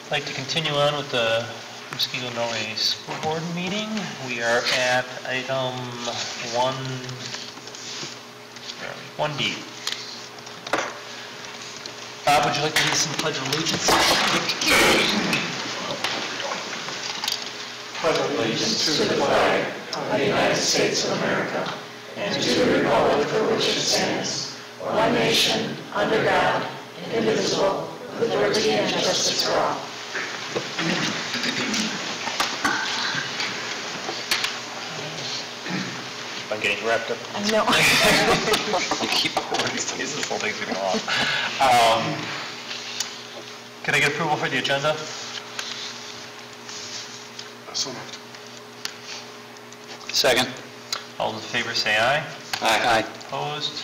I'd like to continue on with the Muskegon Norway School Board meeting. We are at item 1D. Bob, would you like to lead us in the Pledge of Allegiance? Pledge allegiance to the flag of the United States of America and to the republic for which it stands, one nation, under God, indivisible, with liberty and justice for all. I'm getting wrapped up. No. You keep going these days, this whole thing's going on. Can I get approval for the agenda? So moved. Second. All those in favor say aye. Aye. Opposed?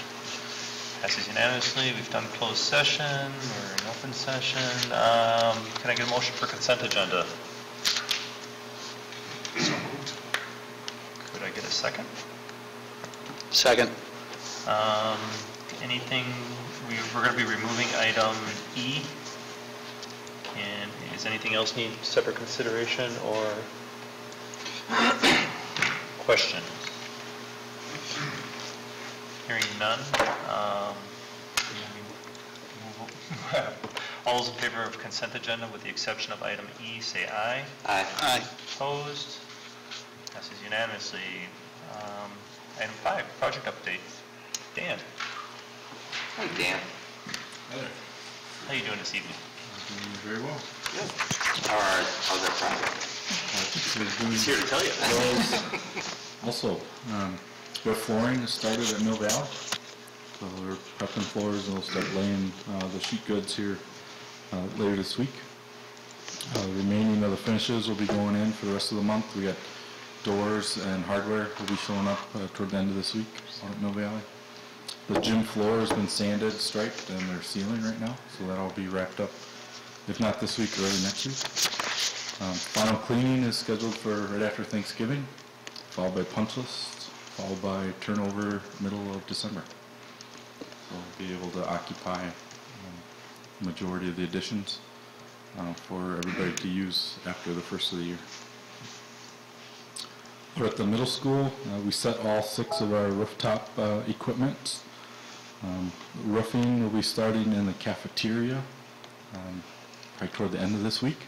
Passes unanimously. We've done closed session. We're in open session. Can I get a motion for consent agenda? So moved. Could I get a second? Second. Anything, we're going to be removing item E. And does anything else need separate consideration or questions? Hearing none. All those in favor of consent agenda with the exception of item E, say aye. Aye. Aye. Opposed? Passes unanimously. Item 5, project update. Dan, Hey, Dan. how you doing this evening? Doing very well. Good. How's that project? He's here to tell you. Also, our flooring has started at Mill Valley. So we're prepping floors and we'll start laying the sheet goods here later this week. The remaining of the finishes will be going in for the rest of the month. We got doors and hardware will be showing up toward the end of this week at Mill Valley. The gym floor has been sanded, striped, and they're sealing right now, so that'll be wrapped up, if not this week, early next week. Final cleaning is scheduled for right after Thanksgiving, followed by punch list, followed by turnover middle of December. So we'll be able to occupy the majority of the additions for everybody to use after the first of the year. We're at the middle school. We set all 6 of our rooftop equipment. Roofing will be starting in the cafeteria right toward the end of this week.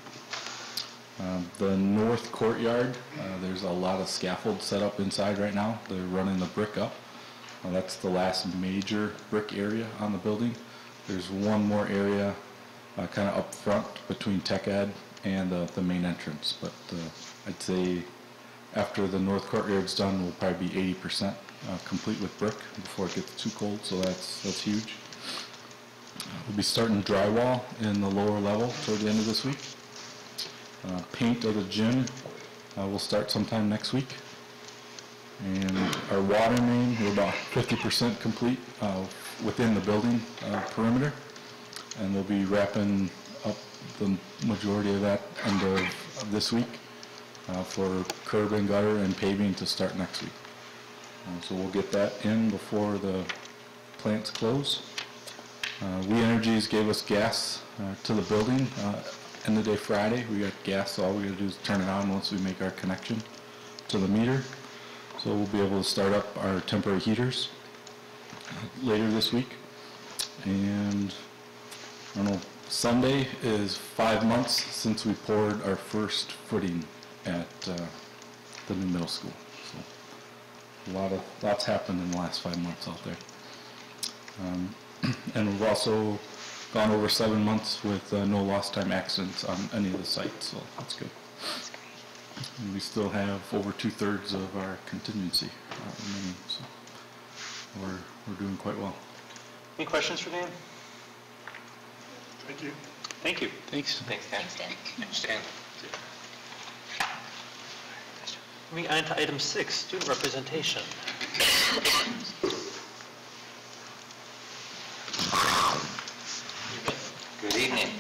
The north courtyard, there's a lot of scaffold set up inside right now. They're running the brick up. That's the last major brick area on the building. There's one more area kind of up front between Tech Ed and the main entrance. But I'd say after the north courtyard's done, we'll probably be 80% complete with brick before it gets too cold, so that's huge. We'll be starting drywall in the lower level toward the end of this week. Paint of the gym will start sometime next week. And our water main, we're about 50% complete within the building perimeter. And we'll be wrapping up the majority of that end of this week for curb and gutter and paving to start next week. So we'll get that in before the plants close. We Energies gave us gas to the building. End of day Friday, we got gas, so all we gotta do is turn it on once we make our connection to the meter. So we'll be able to start up our temporary heaters later this week. And I don't know, Sunday is 5 months since we poured our first footing at the new middle school. So lots happened in the last 5 months out there. And we've also gone over 7 months with no lost time accidents on any of the sites, so that's good. And we still have over 2/3 of our contingency remaining, so we're doing quite well. Any questions for Dan? Thank you. Thank you. Thanks. Thanks, Dan. Thanks, Dan. Moving on to item 6, student representation. Good evening.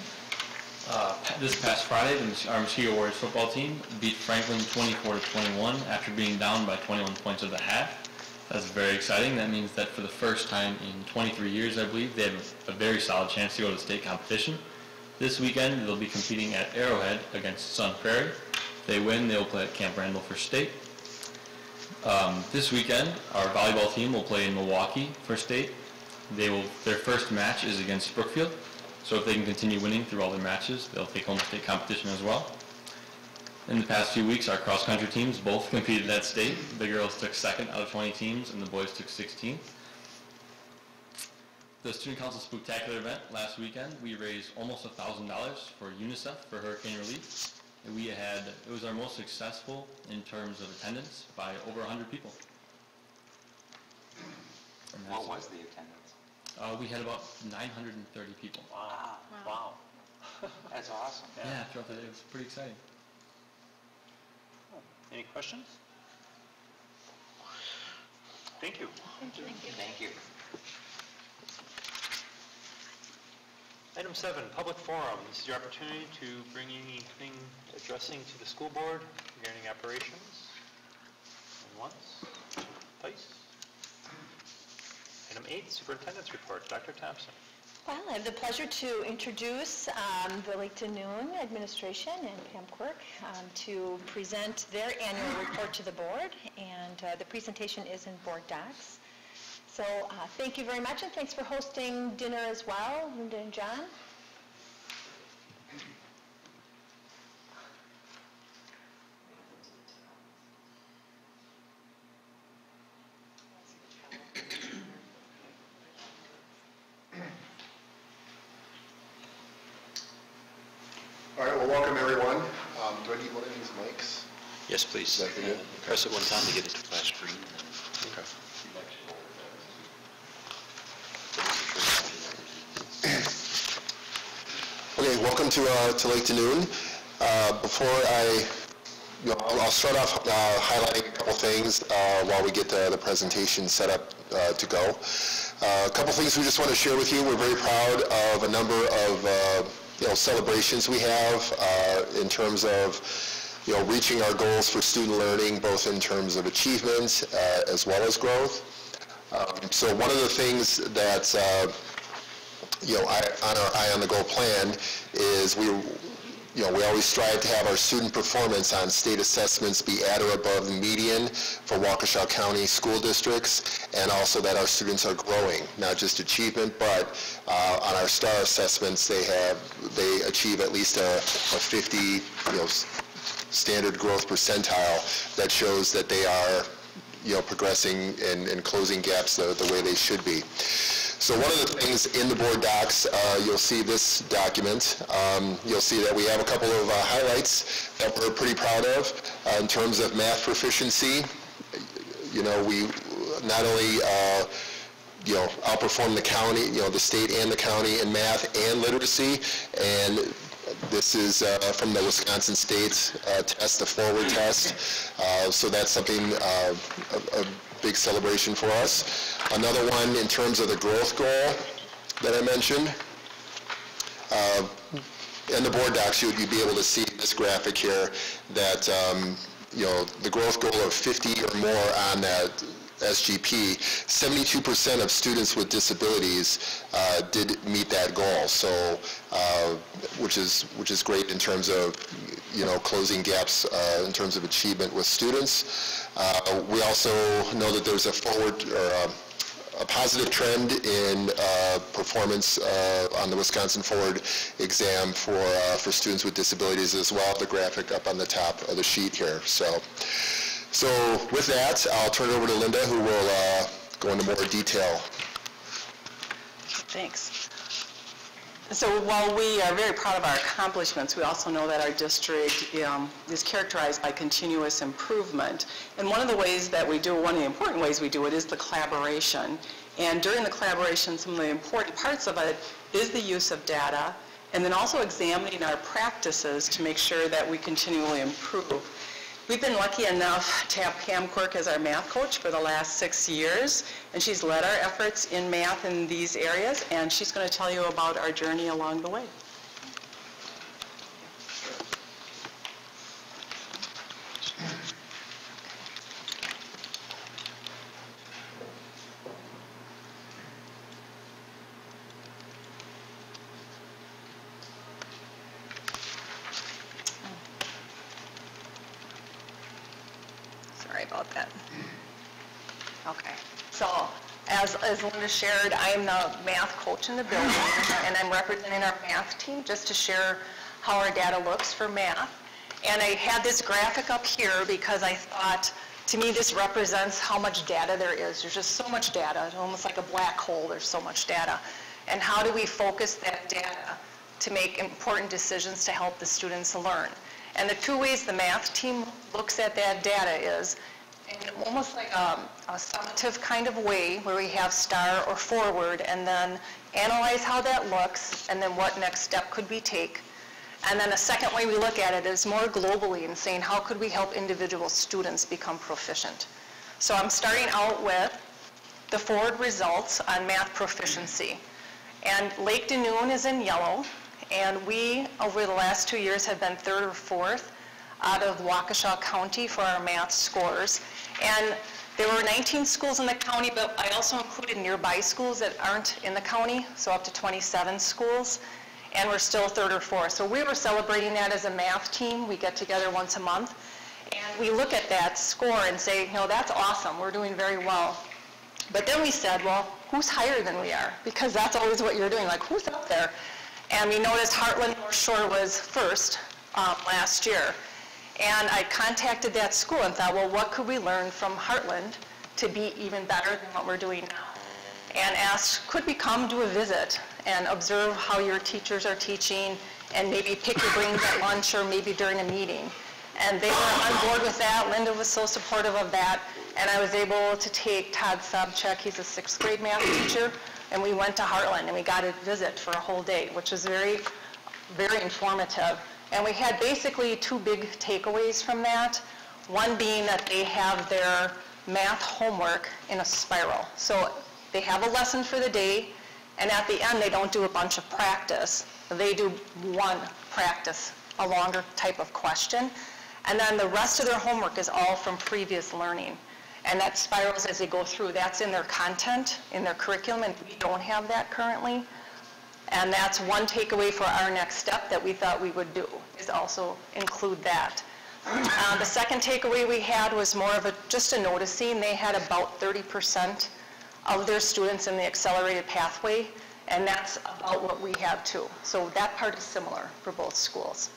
This past Friday, our Muskegon Warriors football team beat Franklin 24-21 after being down by 21 points at the half. That's very exciting. That means that for the first time in 23 years, I believe, they have a very solid chance to go to state competition. This weekend, they'll be competing at Arrowhead against Sun Prairie. If they win, they'll play at Camp Randall for state. This weekend, our volleyball team will play in Milwaukee for state. Their first match is against Brookfield, so if they can continue winning through all their matches, they'll take home state competition as well. In the past few weeks, our cross-country teams both competed at state. The girls took second out of 20 teams, and the boys took 16th. The Student Council Spooktacular event last weekend, we raised almost $1,000 for UNICEF for hurricane relief. And it was our most successful in terms of attendance by over 100 people. What was the attendance? We had about 930 people. Wow. That's awesome. Yeah, throughout the day, it was pretty exciting. Any questions? Thank you. Thank you. Item 7, public forum. This is your opportunity to bring anything addressing to the school board regarding operations. And once, twice. Item 8, superintendent's report. Dr. Thompson. Well, I have the pleasure to introduce the Lake Denoon administration and Pam Quirk to present their annual report to the board, and the presentation is in board docs. So thank you very much, and thanks for hosting dinner as well, Linda and John. All right, well, welcome everyone. Do I need one of these mics? Yes, please. Is that for you? Press it one time to get it to flash green. Okay. Okay, welcome to Lake Denoon. I'll start off highlighting a couple things while we get the presentation set up to go. A couple things we just want to share with you. We're very proud of a number of celebrations we have in terms of reaching our goals for student learning, both in terms of achievement as well as growth. So one of the things that on our Eye on the Goal plan is we always strive to have our student performance on state assessments be at or above the median for Waukesha County school districts, and also that our students are growing, not just achievement, but on our STAR assessments they achieve at least a 50 standard growth percentile that shows that they are progressing and closing gaps the way they should be. So one of the things in the board docs, you'll see this document. You'll see that we have a couple of highlights that we're pretty proud of in terms of math proficiency. We not only outperform the county, the state and the county in math and literacy, and this is from the Wisconsin State test, the forward test. So that's something, a big celebration for us. Another one in terms of the growth goal that I mentioned. In the board docs, you'd be able to see this graphic here that, the growth goal of 50 or more on that SGP, 72% of students with disabilities did meet that goal. So, which is great in terms of closing gaps in terms of achievement with students. We also know that there's a positive trend in performance on the Wisconsin Forward exam for students with disabilities as well. The graphic up on the top of the sheet here. So with that, I'll turn it over to Linda, who will go into more detail. Thanks. So while we are very proud of our accomplishments, we also know that our district is characterized by continuous improvement. And one of the ways that we do, one of the important ways we do it, is the collaboration. And during the collaboration, some of the important parts of it is the use of data, and then also examining our practices to make sure that we continually improve. We've been lucky enough to have Pam Quirk as our math coach for the last 6 years, and she's led our efforts in math in these areas, and she's going to tell you about our journey along the way. it. Okay. So as Linda shared, I'm the math coach in the building, and I'm representing our math team just to share how our data looks for math. And I had this graphic up here because I thought, to me, this represents how much data there is. There's just so much data. It's almost like a black hole. There's so much data. And how do we focus that data to make important decisions to help the students learn? And the two ways the math team looks at that data is in almost like a summative kind of way where we have star or forward and then analyze how that looks and then what next step could we take. And then a second way we look at it is more globally and saying how could we help individual students become proficient. So I'm starting out with the forward results on math proficiency. And Lake Denoon is in yellow, and we, over the last 2 years, have been third or fourth out of Waukesha County for our math scores. And there were 19 schools in the county, but I also included nearby schools that aren't in the county, so up to 27 schools. And we're still third or fourth. So we were celebrating that as a math team. We get together once a month, and we look at that score and say, no, that's awesome. We're doing very well. But then we said, well, who's higher than we are? Because that's always what you're doing, like who's up there? And we noticed Heartland North Shore was first last year. And I contacted that school and thought, well, what could we learn from Heartland to be even better than what we're doing now? And asked, could we come do a visit and observe how your teachers are teaching and maybe pick your brains at lunch or maybe during a meeting? And they were on board with that. Linda was so supportive of that. And I was able to take Todd Sobchak, he's a 6th grade math teacher, and we went to Heartland and we got a visit for a whole day, which was very, very informative. And we had basically two big takeaways from that. One being that they have their math homework in a spiral. So they have a lesson for the day, and at the end they don't do a bunch of practice. They do one practice, a longer type of question, and then the rest of their homework is all from previous learning. And that spirals as they go through. That's in their content, in their curriculum, and we don't have that currently. And that's one takeaway for our next step that we thought we would do, is also include that. The second takeaway we had was more of just a noticing. They had about 30% of their students in the accelerated pathway, and that's about what we have too. So that part is similar for both schools.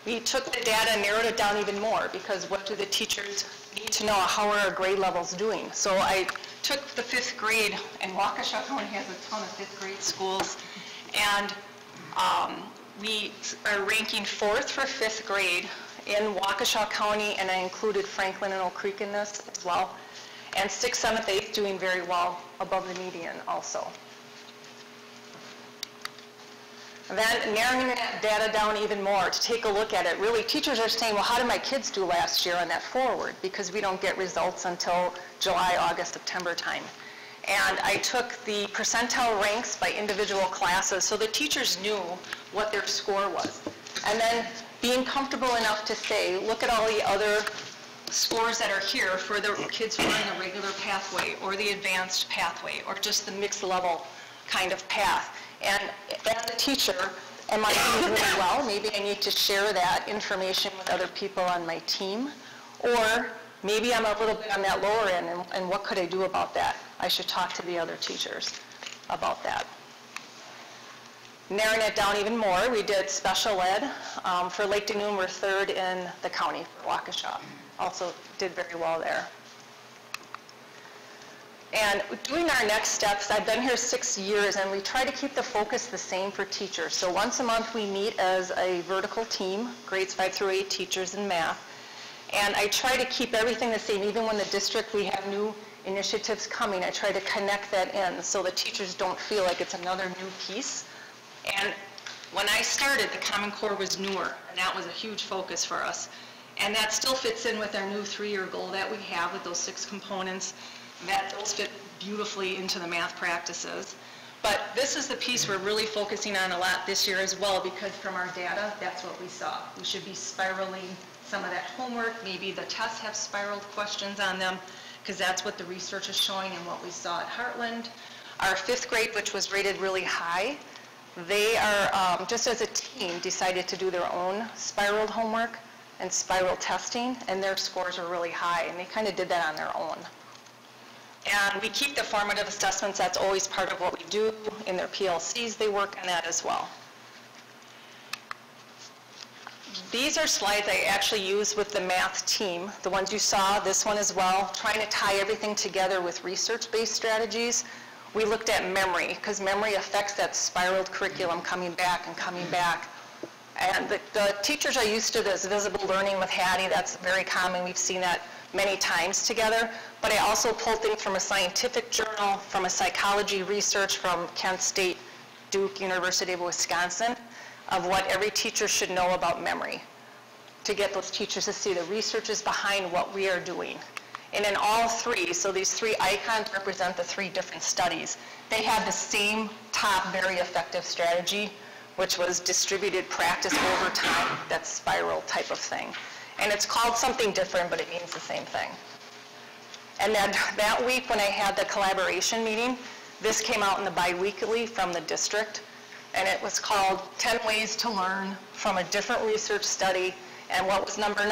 We took the data and narrowed it down even more because what do the teachers need to know? How are our grade levels doing? So I took the 5th grade, and Waukesha County has a ton of 5th grade schools, and we are ranking 4th for 5th grade in Waukesha County, and I included Franklin and Oak Creek in this as well. And 6th, 7th, 8th doing very well above the median also. And then narrowing that data down even more to take a look at it. Really, teachers are saying, well, how did my kids do last year on that forward? Because we don't get results until July, August, September time. And I took the percentile ranks by individual classes so the teachers knew what their score was. And then being comfortable enough to say, look at all the other scores that are here for the kids who are in the regular pathway or the advanced pathway or just the mixed level kind of path. And as a teacher, am I doing really well? Maybe I need to share that information with other people on my team. Or maybe I'm a little bit on that lower end, and what could I do about that? I should talk to the other teachers about that. Narrowing it down even more, we did special ed. For Lake Denoon, we're 3rd in the county for Waukesha. Also did very well there. And doing our next steps, I've been here 6 years, and we try to keep the focus the same for teachers. So once a month we meet as a vertical team, grades 5 through 8 teachers in math. And I try to keep everything the same. Even when the district, we have new initiatives coming, I try to connect that in so the teachers don't feel like it's another new piece. And when I started, the Common Core was newer, and that was a huge focus for us. And that still fits in with our new 3-year goal that we have with those 6 components. That those fit beautifully into the math practices. But this is the piece we're really focusing on a lot this year as well, because from our data, that's what we saw. We should be spiraling some of that homework. Maybe the tests have spiraled questions on them, because that's what the research is showing and what we saw at Heartland. Our 5th grade, which was rated really high, they are, just as a team, decided to do their own spiraled homework. and spiral testing, and their scores are really high, and they kind of did that on their own. And we keep the formative assessments. That's always part of what we do. In their PLCs, they work on that as well. These are slides I actually use with the math team, the ones you saw, this one as well, trying to tie everything together with research-based strategies. We looked at memory, because memory affects that spiraled curriculum coming back and coming back. And the teachers are used to this visible learning with Hattie. That's very common. We've seen that many times together. But I also pulled things from a scientific journal, from a psychology research from Kent State, Duke, University of Wisconsin, of what every teacher should know about memory, to get those teachers to see the researchers behind what we are doing. And in all three, so these three icons represent the three different studies, they have the same top very effective strategy, which was distributed practice over time, that spiral type of thing. And it's called something different, but it means the same thing. And then that week when I had the collaboration meeting, this came out in the bi-weekly from the district, and it was called 10 Ways to Learn from a Different Research Study, and what was number 9?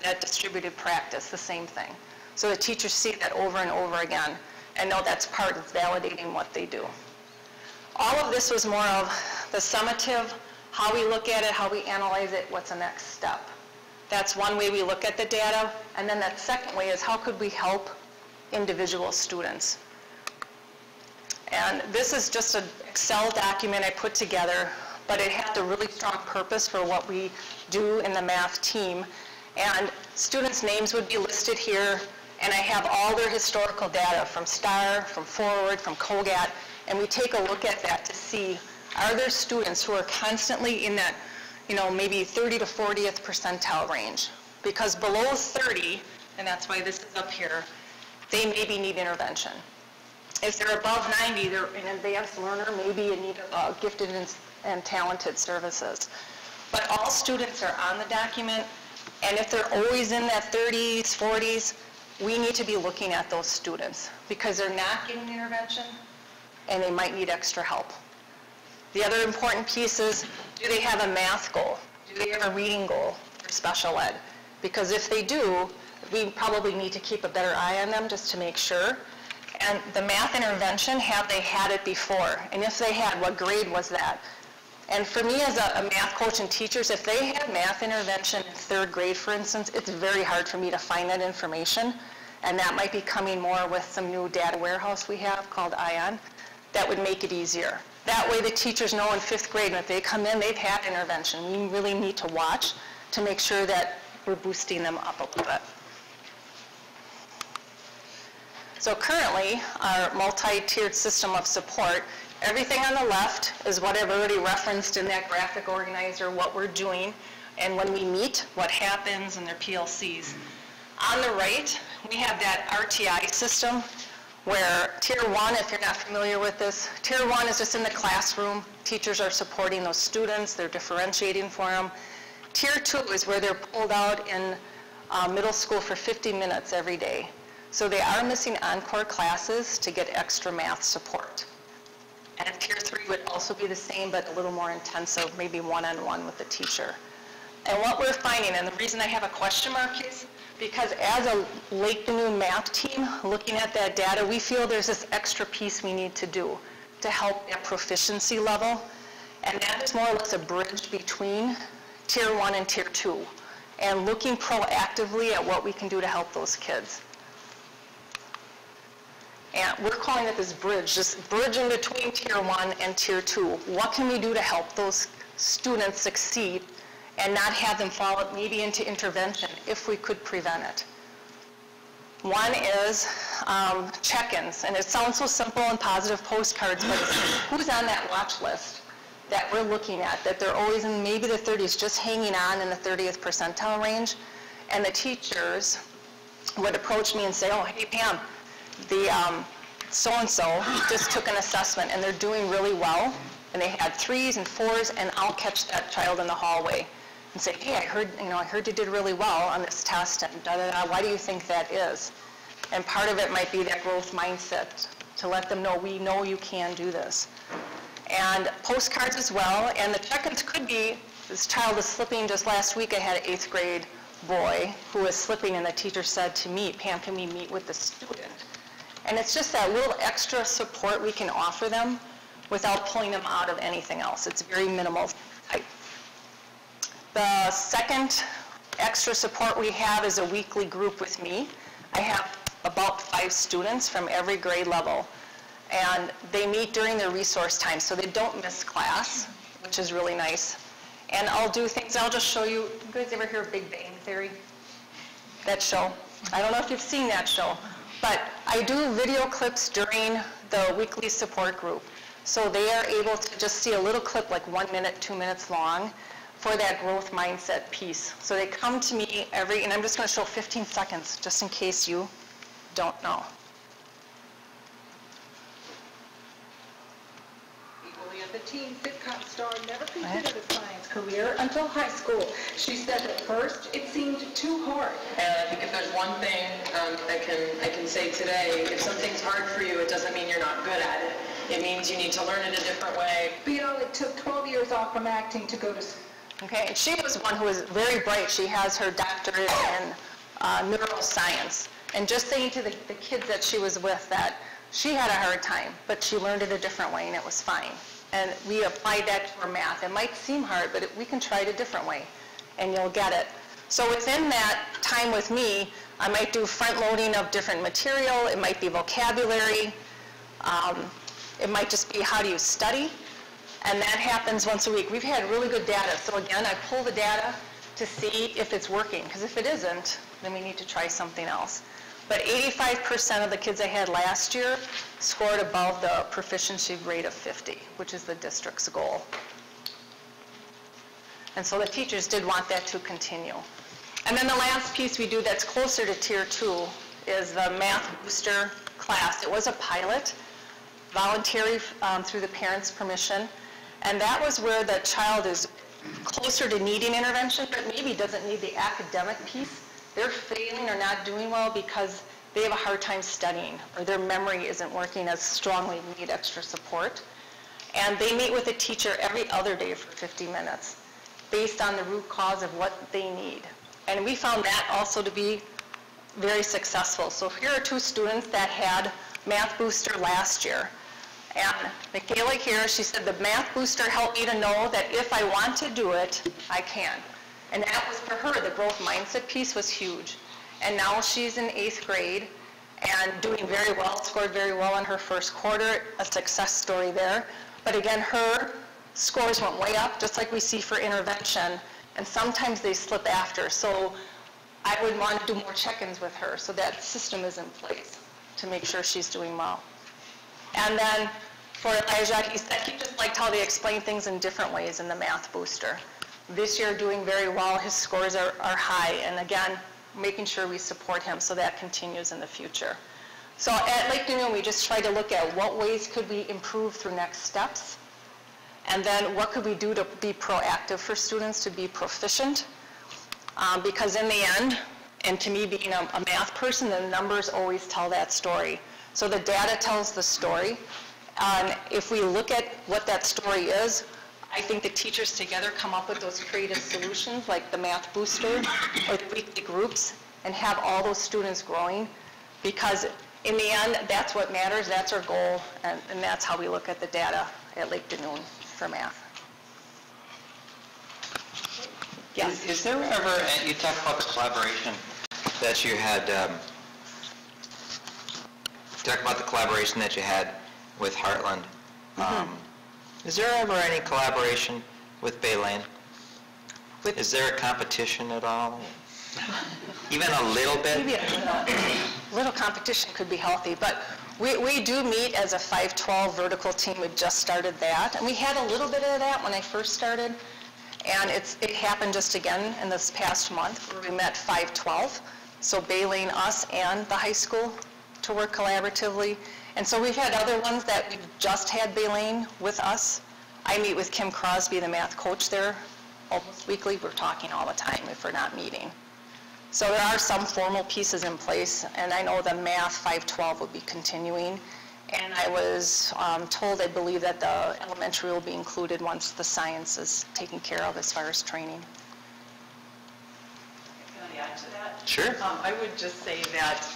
That distributed practice, the same thing. So the teachers see that over and over again and know that's part of validating what they do. All of this was more of the summative, how we look at it, how we analyze it, what's the next step. That's one way we look at the data. And then that second way is how could we help individual students. And this is just an Excel document I put together, but it had a really strong purpose for what we do in the math team. And students' names would be listed here, and I have all their historical data from STAR, from Forward, from COGAT, and we take a look at that to see, are there students who are constantly in that, maybe 30 to 40th percentile range? Because below 30, and that's why this is up here, they maybe need intervention. If they're above 90, they're an advanced learner, maybe in need of gifted and talented services. But all students are on the document, and if they're always in that 30s, 40s, we need to be looking at those students because they're not getting intervention and they might need extra help. The other important piece is, do they have a math goal? Do they have a reading goal for special ed? Because if they do, we probably need to keep a better eye on them just to make sure. And the math intervention, have they had it before? And if they had, what grade was that? And for me as a math coach and teachers, if they had math intervention in 3rd grade, for instance, it's very hard for me to find that information. And that might be coming more with some new data warehouse we have called ION. That would make it easier. That way the teachers know in 5th grade, and if they come in, they've had intervention. We really need to watch to make sure that we're boosting them up a little bit. So currently, our multi-tiered system of support, everything on the left is what I've already referenced in that graphic organizer, what we're doing, and when we meet, what happens in their PLCs. On the right, we have that RTI system where Tier 1, if you're not familiar with this, Tier 1 is just in the classroom. Teachers are supporting those students. They're differentiating for them. Tier 2 is where they're pulled out in middle school for 50 minutes every day. So they are missing encore classes to get extra math support. And Tier 3 would also be the same, but a little more intensive, maybe one-on-one with the teacher. And what we're finding, and the reason I have a question mark is because as a Lake Denoon math team, looking at that data, we feel there's this extra piece we need to do to help that proficiency level. And that is more or less a bridge between Tier 1 and Tier 2, and looking proactively at what we can do to help those kids. And we're calling it this bridge in between Tier 1 and Tier 2. What can we do to help those students succeed and not have them fall maybe into intervention if we could prevent it? One is check-ins, and it sounds so simple and positive postcards, but it's who's on that watch list that we're looking at, that they're always in maybe the 30s, just hanging on in the 30th percentile range. And the teachers would approach me and say, oh, hey, Pam, the so-and-so just took an assessment and they're doing really well, and they had 3s and 4s, and I'll catch that child in the hallway and say, hey, I heard you did really well on this test, and da-da-da, why do you think that is? And part of it might be that growth mindset, to let them know, we know you can do this. And postcards as well, and the check-ins could be, this child is slipping. Just last week I had an 8th grade boy who was slipping, and the teacher said to me, Pam, can we meet with the student? And it's just that little extra support we can offer them without pulling them out of anything else. It's very minimal type. The second extra support we have is a weekly group with me. I have about 5 students from every grade level, and they meet during their resource time, so they don't miss class, which is really nice. And I'll do things, I'll just show you. You guys ever hear of Big Bang Theory? That show? I don't know if you've seen that show, but I do video clips during the weekly support group. So they are able to just see a little clip, like 1 minute, 2 minutes long, for that growth mindset piece. So they come to me and I'm just going to show 15 seconds, just in case you don't know. Equally as a teen sitcom star, never considered a science career until high school. She said at first it seemed too hard. And I think if there's one thing I can say today, if something's hard for you, it doesn't mean you're not good at it. It means you need to learn it a different way. Viola took 12 years off from acting to go to school. Okay, and she was one who was very bright. She has her doctorate in neuroscience. And just saying to the kids that she was with that she had a hard time, but she learned it a different way and it was fine. And we applied that to her math. It might seem hard, but we can try it a different way and you'll get it. So within that time with me, I might do front loading of different material. It might be vocabulary. It might just be how do you study. And that happens once a week. We've had really good data. So again, I pull the data to see if it's working, because if it isn't, then we need to try something else. But 85% of the kids I had last year scored above the proficiency grade of 50, which is the district's goal. And so the teachers did want that to continue. And then the last piece we do that's closer to Tier 2 is the Math Booster class. It was a pilot, voluntary through the parents' permission. And that was where the child is closer to needing intervention, but maybe doesn't need the academic piece. They're failing or not doing well because they have a hard time studying or their memory isn't working as strongly, need extra support. And they meet with a teacher every other day for 50 minutes based on the root cause of what they need. And we found that also to be very successful. So here are 2 students that had Math Booster last year. And Michaela here, she said, the Math Booster helped me to know that if I want to do it, I can. And that was for her, the growth mindset piece was huge. And now she's in 8th grade and doing very well, scored very well in her first quarter, a success story there. But again, her scores went way up, just like we see for intervention, and sometimes they slip after. So I would want to do more check-ins with her so that system is in place to make sure she's doing well. And then for Elijah, he said he just liked how they explain things in different ways in the Math Booster. This year doing very well, his scores are high, and again, making sure we support him so that continues in the future. So at Lake Denoon, we just try to look at what ways could we improve through next steps, and then what could we do to be proactive for students to be proficient, because in the end, and to me being a math person, the numbers always tell that story. So the data tells the story, and if we look at what that story is, I think the teachers together come up with those creative solutions like the Math Booster or the weekly groups and have all those students growing, because in the end, that's what matters, that's our goal, and that's how we look at the data at Lake Denoon for math. Yes? Is there ever, you talked about the collaboration that you had, with Heartland. Is there ever any collaboration with Baylane? Is there a competition at all? Even a little bit? Maybe a little competition could be healthy, but we do meet as a 512 vertical team. We just started that, and we had a little bit of that when I first started, and it happened just again in this past month where we met 512, so Baylane, us, and the high school to work collaboratively. And so we've had other ones that we've just had Baylane with us. I meet with Kim Crosby, the math coach there, almost weekly. We're talking all the time if we're not meeting. So there are some formal pieces in place, and I know the Math 512 will be continuing. And I was told, I believe, that the elementary will be included once the science is taken care of as far as training. The add to that? Sure. I would just say that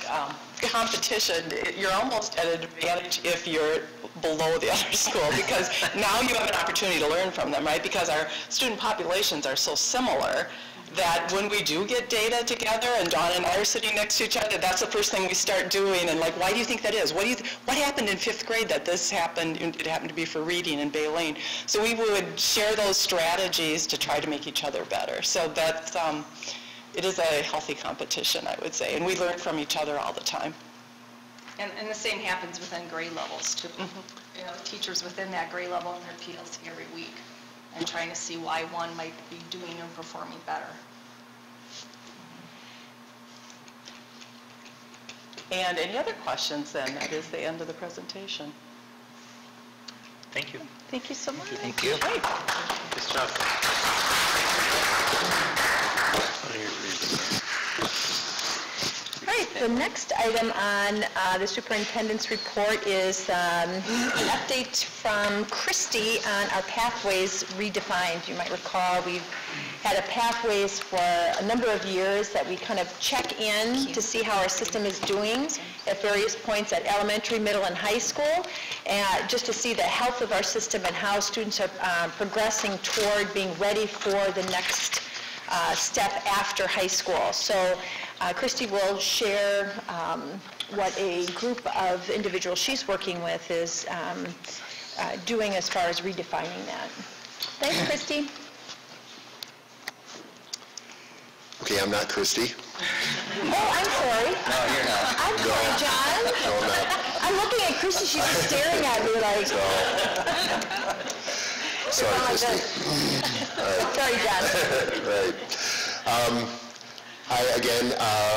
competition, you're almost at an advantage if you're below the other school, because now you have an opportunity to learn from them, right? Because our student populations are so similar that when we do get data together, and Dawn and I are sitting next to each other, that's the first thing we start doing, and like, why do you think that is? What happened in 5th grade that this happened? It happened to be for reading in Baleen. So we would share those strategies to try to make each other better. So that's, it is a healthy competition, I would say, and we learn from each other all the time. And the same happens within grade levels too. You know, teachers within that grade level in their PLC every week and trying to see why one might be doing and performing better. And any other questions then? That is the end of the presentation. Thank you. Thank you so much. Thank you. Great. Good job. All right, the next item on the superintendent's report is an update from Christy on our pathways redefined. You might recall we've had a pathways for a number of years that we kind of check in to see how our system is doing at various points at elementary, middle, and high school, and just to see the health of our system and how students are progressing toward being ready for the next step after high school. So Christy will share what a group of individuals she's working with is doing as far as redefining that. Thanks, Christy. Okay, I'm not Christy. Oh, I'm sorry. No, you're not. I'm sorry, John. No, I'm not. I'm looking at Christy. She's just staring at me like. Sorry, Christy. Sorry, John. Right. Hi again.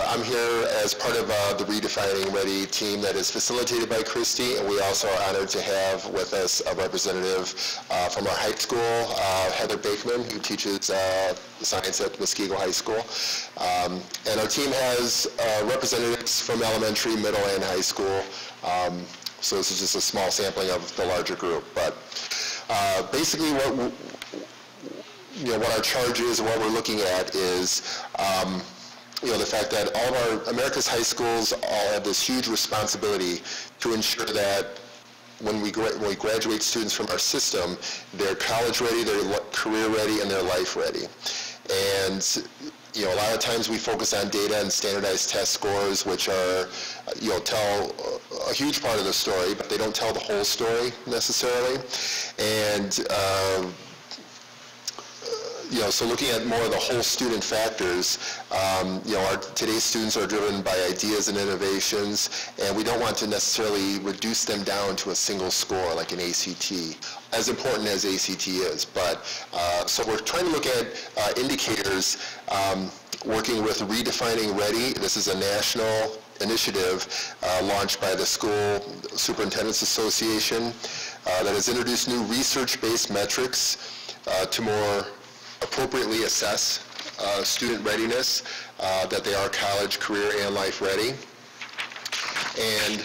I'm here as part of the Redefining Ready team that is facilitated by Christy, and we also are honored to have with us a representative from our high school, Heather Bakeman, who teaches science at Muskego High School. And our team has representatives from elementary, middle, and high school. So this is just a small sampling of the larger group. But basically what our charge is and what we're looking at is the fact that all of our America's high schools all have this huge responsibility to ensure that when we graduate students from our system, they're college ready, they're career ready, and they're life ready. And a lot of times we focus on data and standardized test scores, which are, tell a huge part of the story, but they don't tell the whole story necessarily. And so looking at more of the whole student factors, today's students are driven by ideas and innovations, and we don't want to necessarily reduce them down to a single score like an ACT, as important as ACT is. But so we're trying to look at indicators, working with Redefining Ready. This is a national initiative launched by the School Superintendents Association that has introduced new research-based metrics to more appropriately assess student readiness, that they are college, career, and life ready. And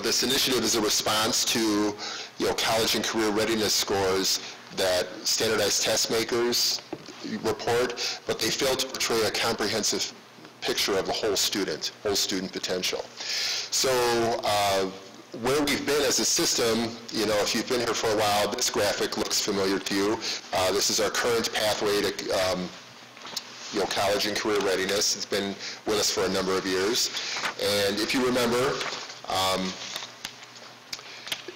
this initiative is a response to college and career readiness scores that standardized test makers report, but they fail to portray a comprehensive picture of the whole student potential. So where we've been as a system, if you've been here for a while, this graphic looks familiar to you. This is our current pathway to college and career readiness. It's been with us for a number of years. And if you remember,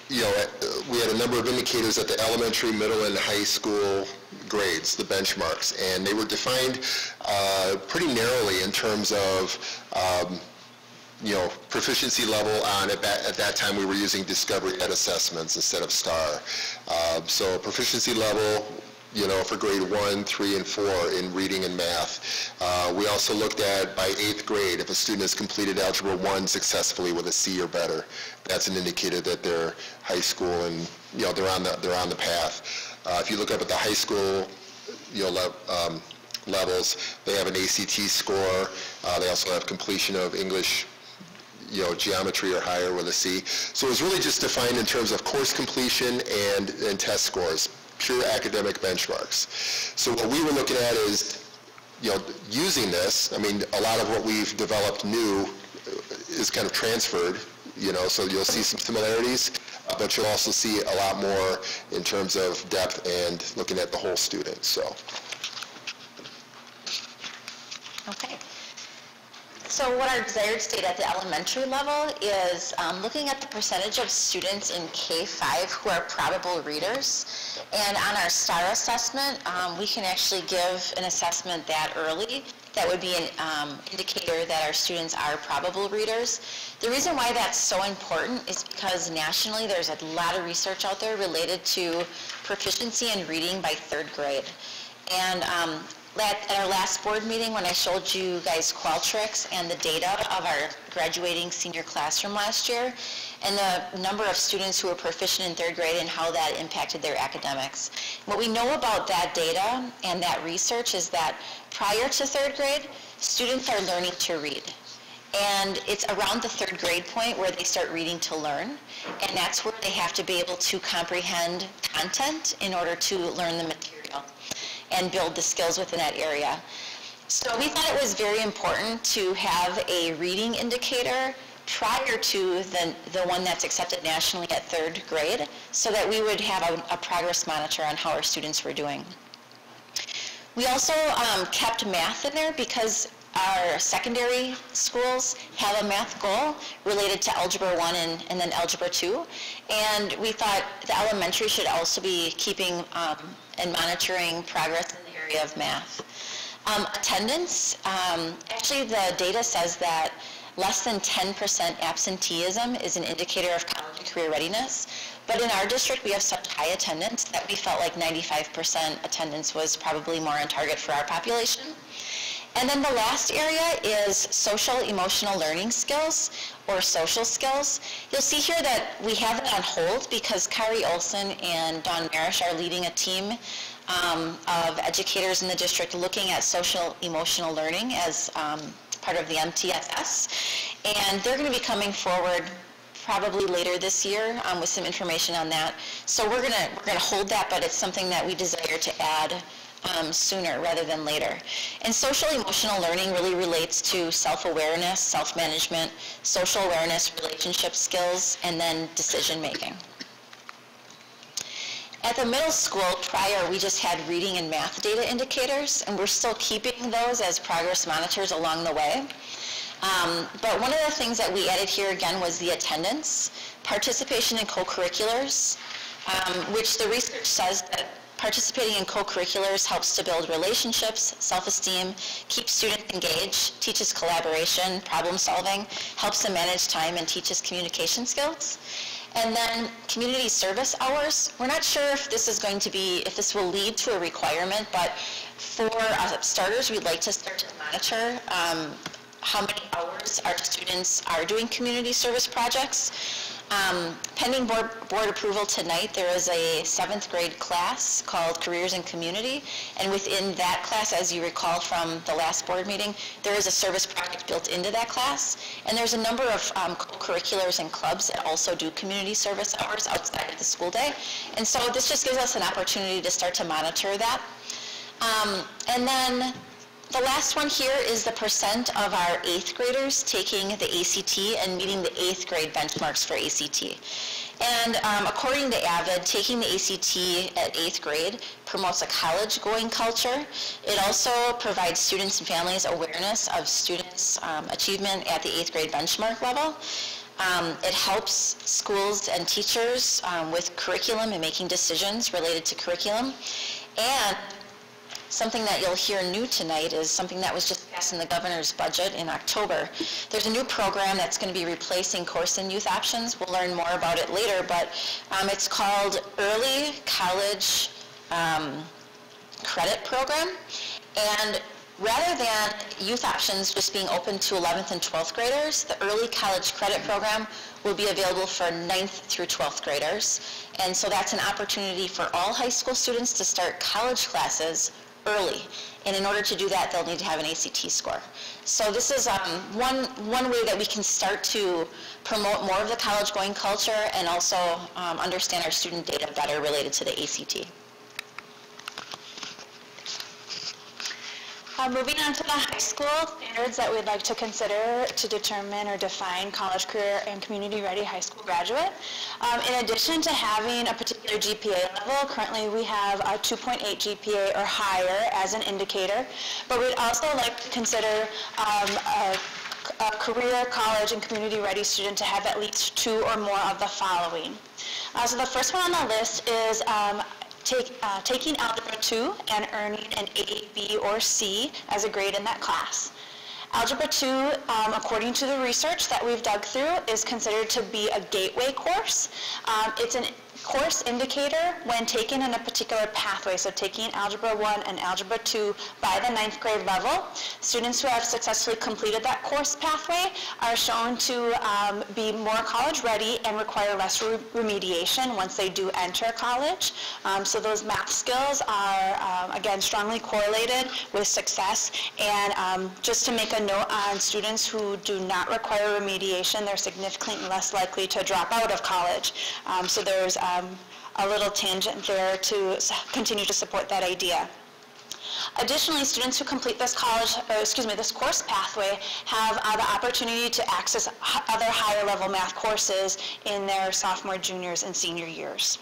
we had a number of indicators at the elementary, middle, and high school grades, the benchmarks, and they were defined pretty narrowly in terms of proficiency level on, at that time we were using Discovery Ed assessments instead of STAR. So proficiency level, for grade 1, 3, and 4 in reading and math. We also looked at by 8th grade, if a student has completed Algebra 1 successfully with a C or better, that's an indicator that they're high school and, they're on the path. If you look up at the high school, levels, they have an ACT score. They also have completion of English, geometry or higher with a C. So it's really just defined in terms of course completion and test scores, pure academic benchmarks. So what we were looking at is using this, I mean, a lot of what we've developed new is kind of transferred, so you'll see some similarities, but you'll also see a lot more in terms of depth and looking at the whole student, so. Okay. So what our desired state at the elementary level is looking at the percentage of students in K-5 who are probable readers. And on our STAR assessment, we can actually give an assessment that early. That would be an indicator that our students are probable readers. The reason why that's so important is because nationally there's a lot of research out there related to proficiency in reading by 3rd grade. And at our last board meeting, when I showed you guys Qualtrics and the data of our graduating senior class from last year, and the number of students who were proficient in 3rd grade and how that impacted their academics. What we know about that data and that research is that prior to 3rd grade, students are learning to read. And it's around the 3rd grade point where they start reading to learn, and that's where they have to be able to comprehend content in order to learn the material and build the skills within that area. So we thought it was very important to have a reading indicator prior to the one that's accepted nationally at 3rd grade, so that we would have a progress monitor on how our students were doing. We also kept math in there because our secondary schools have a math goal related to Algebra 1 and then Algebra 2. And we thought the elementary should also be keeping and monitoring progress in the area of math. Attendance, actually the data says that less than 10% absenteeism is an indicator of college and career readiness. But in our district, we have such high attendance that we felt like 95% attendance was probably more on target for our population. And then the last area is social emotional learning skills, or social skills. You'll see here that we have it on hold because Kari Olson and Dawn Marish are leading a team of educators in the district looking at social emotional learning as part of the MTSS. And they're going to be coming forward probably later this year with some information on that. So we're gonna hold that, but it's something that we desire to add sooner rather than later. And social emotional learning really relates to self-awareness, self-management, social awareness, relationship skills, and then decision making. At the middle school prior, we just had reading and math data indicators, and we're still keeping those as progress monitors along the way. But one of the things that we added here again was the attendance, participation in co-curriculars, which the research says that participating in co-curriculars helps to build relationships, self-esteem, keeps students engaged, teaches collaboration, problem solving, helps them manage time, and teaches communication skills. And then community service hours, we're not sure if this is going to be, if this will lead to a requirement, but for starters, we'd like to start to monitor how many hours our students are doing community service projects. Pending board approval tonight, there is a 7th grade class called Careers in Community, and within that class, as you recall from the last board meeting, there is a service project built into that class, and there's a number of co-curriculars and clubs that also do community service hours outside of the school day, and so this just gives us an opportunity to start to monitor that. And then the last one here is the percent of our 8th graders taking the ACT and meeting the 8th grade benchmarks for ACT. And according to AVID, taking the ACT at 8th grade promotes a college-going culture. It also provides students and families awareness of students' achievement at the 8th grade benchmark level. It helps schools and teachers with curriculum and making decisions related to curriculum. And something that you'll hear new tonight is something that was just passed in the governor's budget in October. There's a new program that's going to be replacing course and youth options. We'll learn more about it later, but it's called Early College Credit Program. And rather than youth options just being open to 11th and 12th graders, the Early College Credit Program will be available for 9th through 12th graders. And so that's an opportunity for all high school students to start college classes early. And in order to do that, they'll need to have an ACT score. So this is one way that we can start to promote more of the college-going culture and also understand our student data better related to the ACT. Moving on to the high school standards that we'd like to consider to determine or define college, career, and community-ready high school graduate. In addition to having a particular GPA level, currently we have a 2.8 GPA or higher as an indicator, but we'd also like to consider a career, college, and community-ready student to have at least 2 or more of the following. So the first one on the list is taking Algebra 2 and earning an A, B, or C as a grade in that class. Algebra 2, according to the research that we've dug through, is considered to be a gateway course. It's a course indicator when taken in a particular pathway, so taking Algebra 1 and Algebra 2 by the 9th grade level. Students who have successfully completed that course pathway are shown to be more college ready and require less remediation once they do enter college. So those math skills are, again, strongly correlated with success. And just to make a note on students who do not require remediation, they're significantly less likely to drop out of college. So there's a little tangent there to continue to support that idea. Additionally, students who complete this this course pathway have the opportunity to access other higher level math courses in their sophomore, juniors, and senior years.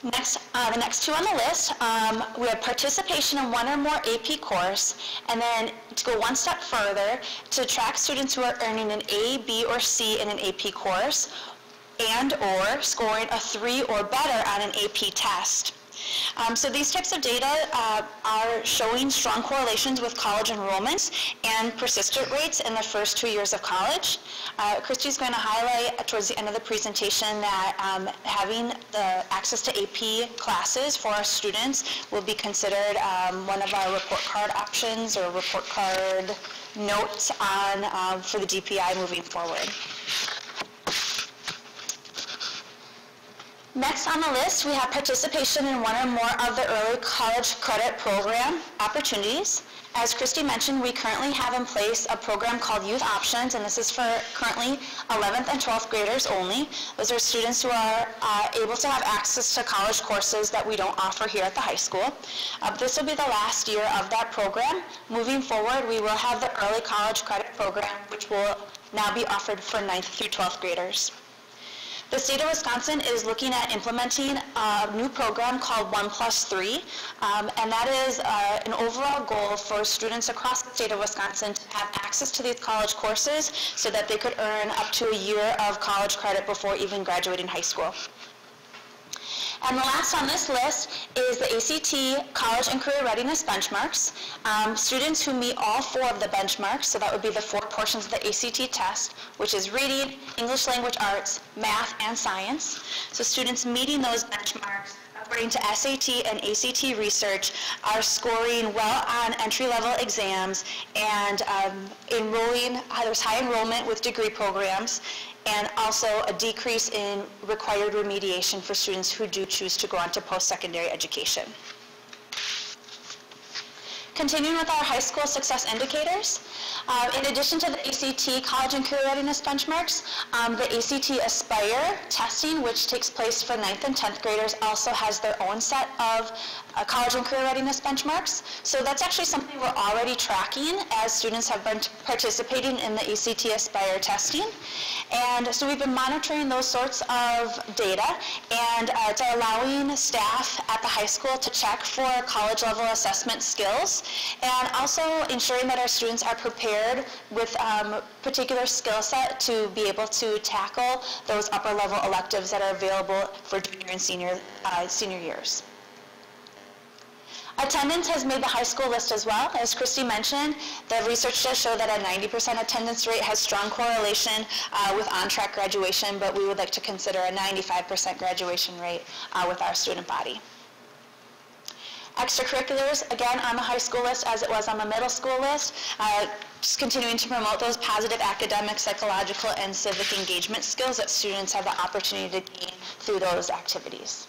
Next, the next 2 on the list, we have participation in 1 or more AP course, and then to go one step further, to track students who are earning an A, B, or C in an AP course, and or scoring a 3 or better on an AP test. So these types of data are showing strong correlations with college enrollments and persistent rates in the first 2 years of college. Christy's going to highlight towards the end of the presentation that having the access to AP classes for our students will be considered one of our report card options or report card notes on for the DPI moving forward. Next on the list, we have participation in 1 or more of the early college credit program opportunities. As Christy mentioned, we currently have in place a program called Youth Options, and this is for currently 11th and 12th graders only. Those are students who are able to have access to college courses that we don't offer here at the high school. This will be the last year of that program. Moving forward, we will have the early college credit program, which will now be offered for 9th through 12th graders. The state of Wisconsin is looking at implementing a new program called 1+3, and that is an overall goal for students across the state of Wisconsin to have access to these college courses so that they could earn up to a year of college credit before even graduating high school. And the last on this list is the ACT College and Career Readiness Benchmarks. Students who meet all 4 of the benchmarks, so that would be the 4 portions of the ACT test, which is reading, English language arts, math, and science. So students meeting those benchmarks, according to SAT and ACT research, are scoring well on entry-level exams and there's high enrollment with degree programs, and also a decrease in required remediation for students who do choose to go on to post-secondary education. Continuing with our high school success indicators, in addition to the ACT College and Career Readiness Benchmarks, the ACT Aspire testing, which takes place for 9th and 10th graders, also has their own set of college and career readiness benchmarks. So that's actually something we're already tracking as students have been participating in the ACT Aspire testing. And so we've been monitoring those sorts of data, and it's allowing staff at the high school to check for college level assessment skills, and also ensuring that our students are prepared with particular skill set to be able to tackle those upper level electives that are available for junior and senior years. Attendance has made the high school list as well. As Christy mentioned, the research does show that a 90% attendance rate has strong correlation with on-track graduation, but we would like to consider a 95% graduation rate with our student body. Extracurriculars, again, on the high school list as it was on the middle school list, just continuing to promote those positive academic, psychological, and civic engagement skills that students have the opportunity to gain through those activities.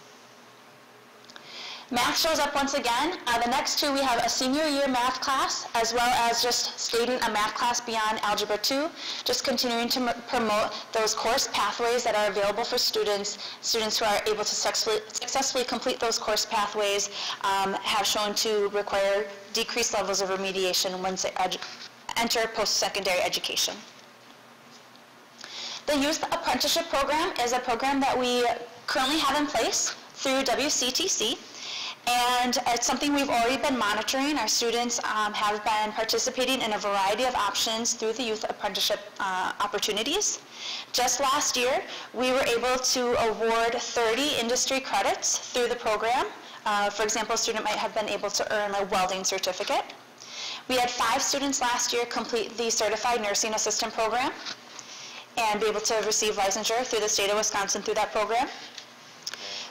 Math shows up once again. The next two, we have a senior year math class, as well as just stating a math class beyond Algebra 2, just continuing to promote those course pathways that are available for students. Students who are able to successfully complete those course pathways have shown to require decreased levels of remediation once they enter post-secondary education. The Youth Apprenticeship Program is a program that we currently have in place through WCTC. And it's something we've already been monitoring. Our students have been participating in a variety of options through the youth apprenticeship opportunities. Just last year, we were able to award 30 industry credits through the program. For example, a student might have been able to earn a welding certificate. We had 5 students last year complete the Certified Nursing Assistant Program and be able to receive licensure through the state of Wisconsin through that program.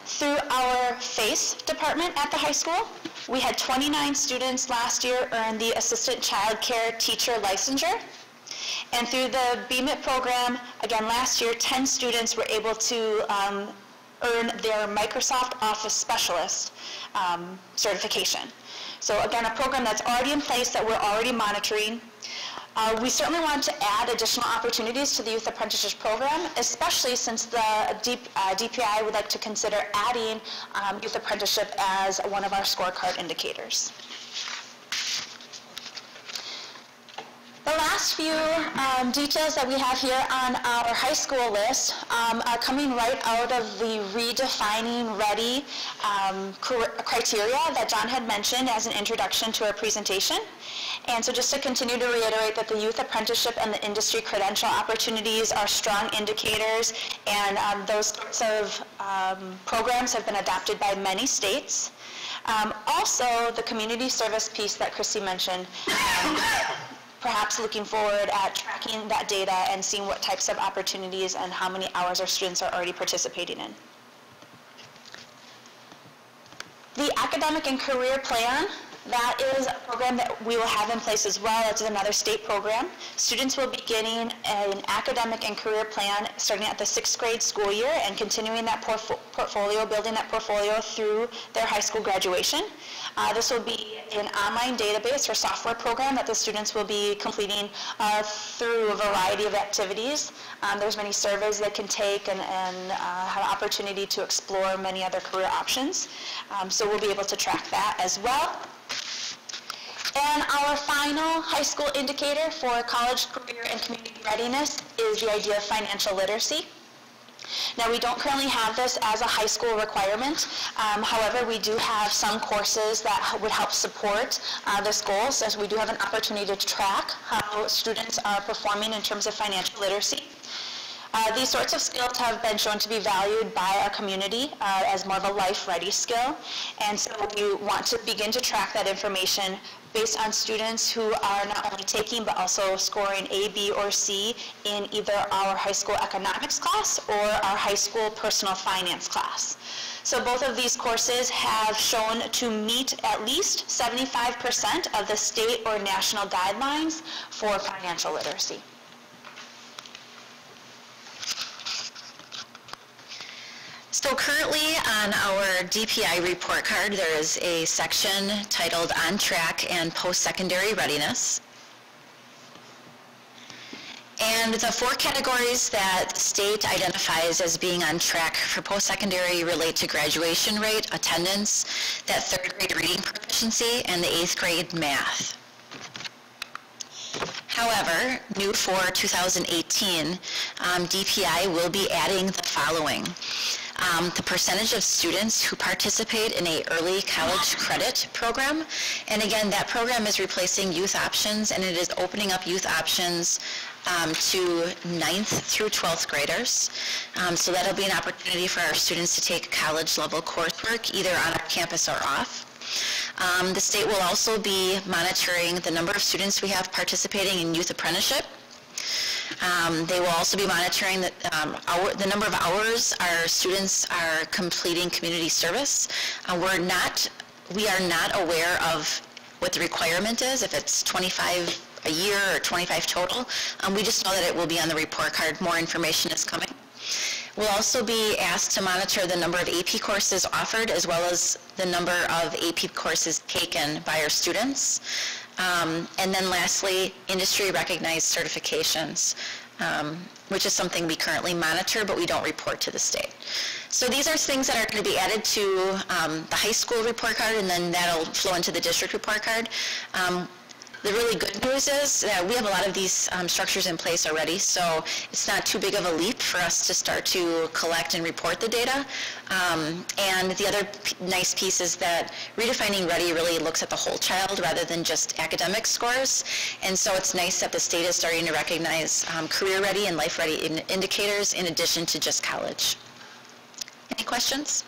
Through our FACE department at the high school, we had 29 students last year earn the Assistant Child Care Teacher licensure. And through the BMIT program, again last year, 10 students were able to earn their Microsoft Office Specialist certification. So again, a program that's already in place that we're already monitoring. We certainly want to add additional opportunities to the Youth Apprenticeship Program, especially since the DPI would like to consider adding Youth Apprenticeship as one of our scorecard indicators. The last few details that we have here on our high school list are coming right out of the redefining ready criteria that John had mentioned as an introduction to our presentation. And so just to continue to reiterate that the youth apprenticeship and the industry credential opportunities are strong indicators, and those sorts of programs have been adopted by many states. Also, the community service piece that Christy mentioned, perhaps looking forward at tracking that data and seeing what types of opportunities and how many hours our students are already participating in. The Academic and Career Plan, that is a program that we will have in place as well. It's another state program. Students will be getting an academic and career plan starting at the 6th grade school year and continuing that portfolio, building that portfolio through their high school graduation. This will be an online database or software program that the students will be completing through a variety of activities. There's many surveys they can take and have an opportunity to explore many other career options. So we'll be able to track that as well. And our final high school indicator for college, career, and community readiness is the idea of financial literacy. Now, we don't currently have this as a high school requirement. However, we do have some courses that would help support this goal, since we do have an opportunity to track how students are performing in terms of financial literacy. These sorts of skills have been shown to be valued by our community as more of a life-ready skill, and so we want to begin to track that information based on students who are not only taking but also scoring A, B, or C in either our high school economics class or our high school personal finance class. So both of these courses have shown to meet at least 75% of the state or national guidelines for financial literacy. So currently on our DPI report card, there is a section titled On Track and Post-Secondary Readiness. And the 4 categories that the state identifies as being on track for post-secondary relate to graduation rate, attendance, that 3rd grade reading proficiency, and the 8th grade math. However, new for 2018, DPI will be adding the following. The percentage of students who participate in a early college credit program. And again, that program is replacing youth options, and it is opening up youth options to 9th through 12th graders. So that'll be an opportunity for our students to take college level coursework either on our campus or off. The state will also be monitoring the number of students we have participating in youth apprenticeship. They will also be monitoring the number of hours our students are completing community service. We are not aware of what the requirement is, if it's 25 a year or 25 total. We just know that it will be on the report card. More information is coming. We'll also be asked to monitor the number of AP courses offered as well as the number of AP courses taken by our students. And then lastly, industry-recognized certifications, which is something we currently monitor, but we don't report to the state. So these are things that are going to be added to the high school report card, and then that'll flow into the district report card. The really good news is that we have a lot of these structures in place already, so it's not too big of a leap for us to start to collect and report the data. And the other nice piece is that Redefining Ready really looks at the whole child rather than just academic scores. And so it's nice that the state is starting to recognize career ready and life ready indicators in addition to just college. Any questions?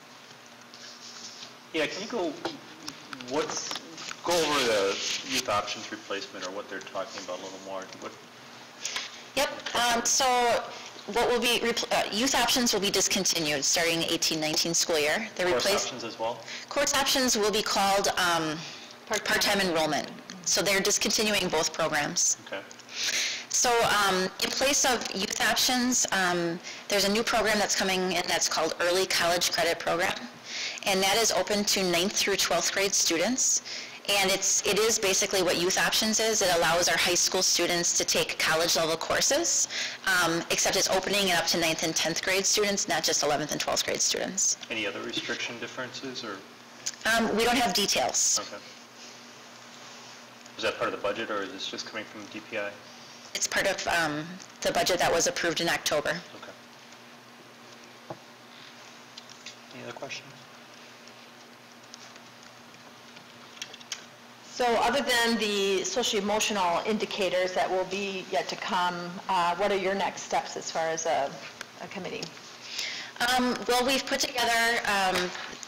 Yeah, can you go over the youth options replacement or what they're talking about a little more? Yep. So what will be, youth options will be discontinued starting 18-19 school year. They're Course replaced. options as well? Course options will be called part-time enrollment. So they're discontinuing both programs. Okay. So in place of youth options, there's a new program that's coming in that's called Early College Credit Program. And that is open to 9th through 12th grade students. And it is basically what youth options is. It allows our high school students to take college level courses, except it's opening it up to 9th and 10th grade students, not just 11th and 12th grade students. Any other restriction differences or? We don't have details. Okay. Is that part of the budget or is this just coming from DPI? It's part of the budget that was approved in October. Okay. Any other questions? So other than the socio-emotional indicators that will be yet to come, what are your next steps as far as a committee? Well, we've put together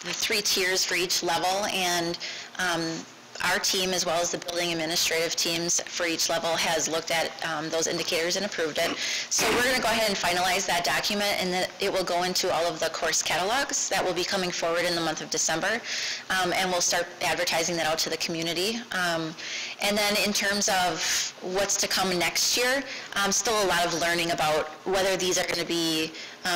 the 3 tiers for each level, and our team, as well as the building administrative teams for each level, has looked at those indicators and approved it. So we're going to go ahead and finalize that document, and then it will go into all of the course catalogs that will be coming forward in the month of December, and we'll start advertising that out to the community. And then in terms of what's to come next year, still a lot of learning about whether these are going to be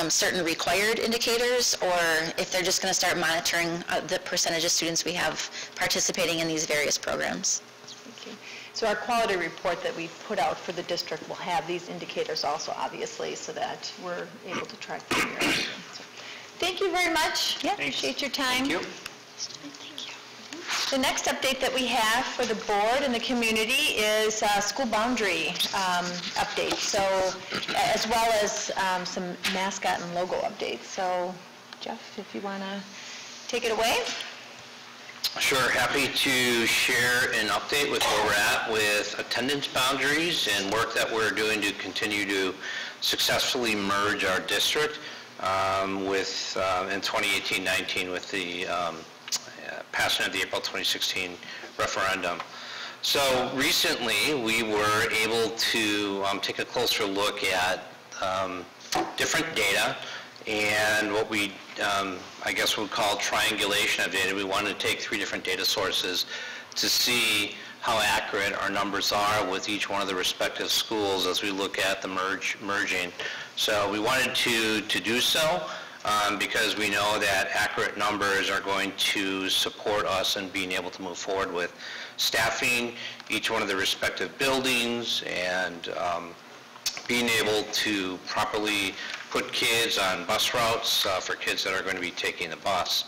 certain required indicators or if they're just going to start monitoring the percentage of students we have participating in these various programs. Thank you. So our quality report that we put out for the district will have these indicators also, obviously, so that we're able to track them here. So, thank you very much. Yeah. Appreciate your time. Thank you. The next update that we have for the board and the community is school boundary update, so as well as some mascot and logo updates. So Jeff, if you want to take it away. Sure, happy to share an update with where we're at with attendance boundaries and work that we're doing to continue to successfully merge our district with in 2018-19 with the passing of the April 2016 referendum. So recently we were able to take a closer look at different data and what we I guess would call triangulation of data. We wanted to take 3 different data sources to see how accurate our numbers are with each one of the respective schools as we look at the merging. So we wanted to do so because we know that accurate numbers are going to support us in being able to move forward with staffing each one of the respective buildings and being able to properly put kids on bus routes for kids that are going to be taking the bus.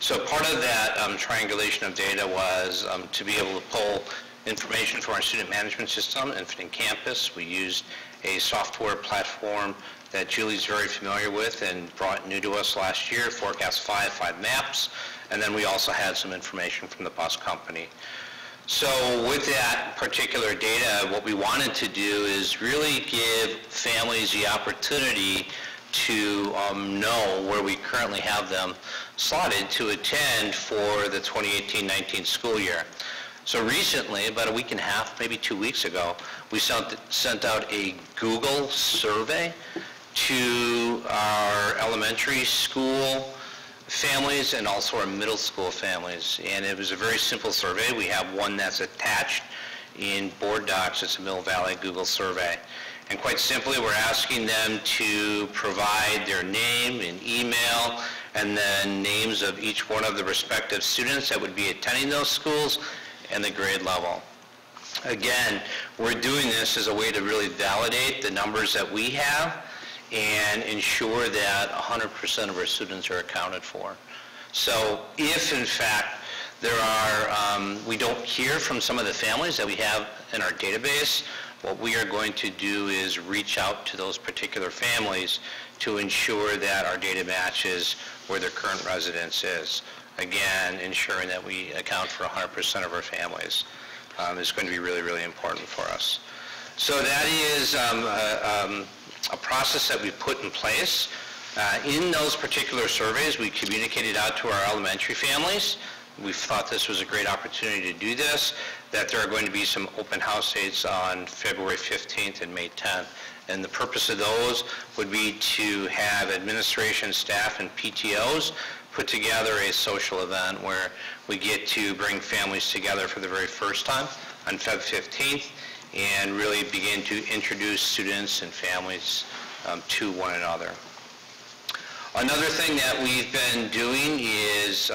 So part of that triangulation of data was to be able to pull information from our student management system, Infinite Campus. We used a software platform that Julie's very familiar with and brought new to us last year, Forecast 5 maps, and then we also had some information from the bus company. So with that particular data, what we wanted to do is really give families the opportunity to know where we currently have them slotted to attend for the 2018-19 school year. So recently, about a week and a half, maybe 2 weeks ago, we sent out a Google survey to our elementary school families and also our middle school families. And it was a very simple survey. We have one that's attached in board docs. It's a Mill Valley Google survey. And quite simply, we're asking them to provide their name and email, and then names of each one of the respective students that would be attending those schools and the grade level. Again, we're doing this as a way to really validate the numbers that we have and ensure that 100% of our students are accounted for. So if, in fact, we don't hear from some of the families that we have in our database, what we are going to do is reach out to those particular families to ensure that our data matches where their current residence is. Again, ensuring that we account for 100% of our families is going to be really, really important for us. So that is a process that we put in place. In those particular surveys, we communicated out to our elementary families. We thought this was a great opportunity to do this, that there are going to be some open house dates on February 15th and May 10th. And the purpose of those would be to have administration, staff, and PTOs put together a social event where we get to bring families together for the very first time on Feb 15th and really begin to introduce students and families to one another. Another thing that we've been doing is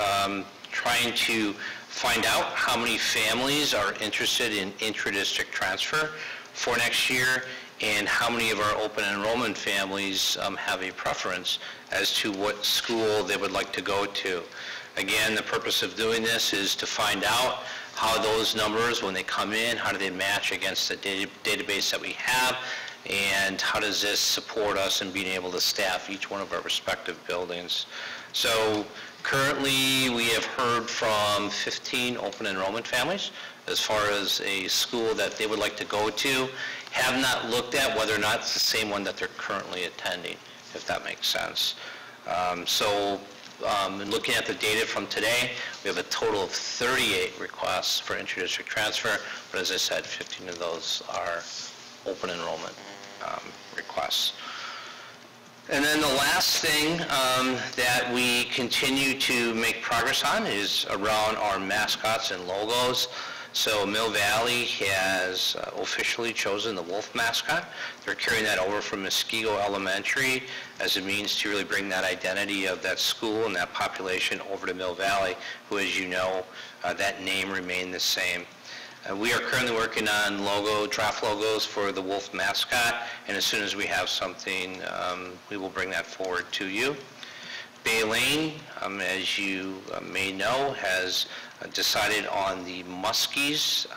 trying to find out how many families are interested in intra-district transfer for next year and how many of our open enrollment families have a preference as to what school they would like to go to. Again, the purpose of doing this is to find out how those numbers, when they come in, how do they match against the database that we have, and how does this support us in being able to staff each one of our respective buildings. So currently, we have heard from 15 open enrollment families as far as a school that they would like to go to. Have not looked at whether or not it's the same one that they're currently attending, if that makes sense. Looking at the data from today, we have a total of 38 requests for intra-district transfer, but as I said, 15 of those are open enrollment requests. And then the last thing that we continue to make progress on is around our mascots and logos. So Mill Valley has officially chosen the wolf mascot. They're carrying that over from Muskego Elementary as a means to really bring that identity of that school and that population over to Mill Valley, who, as you know, that name remained the same. We are currently working on draft logos for the wolf mascot, and as soon as we have something, we will bring that forward to you. Bay Lane, as you may know, has decided on the Muskies,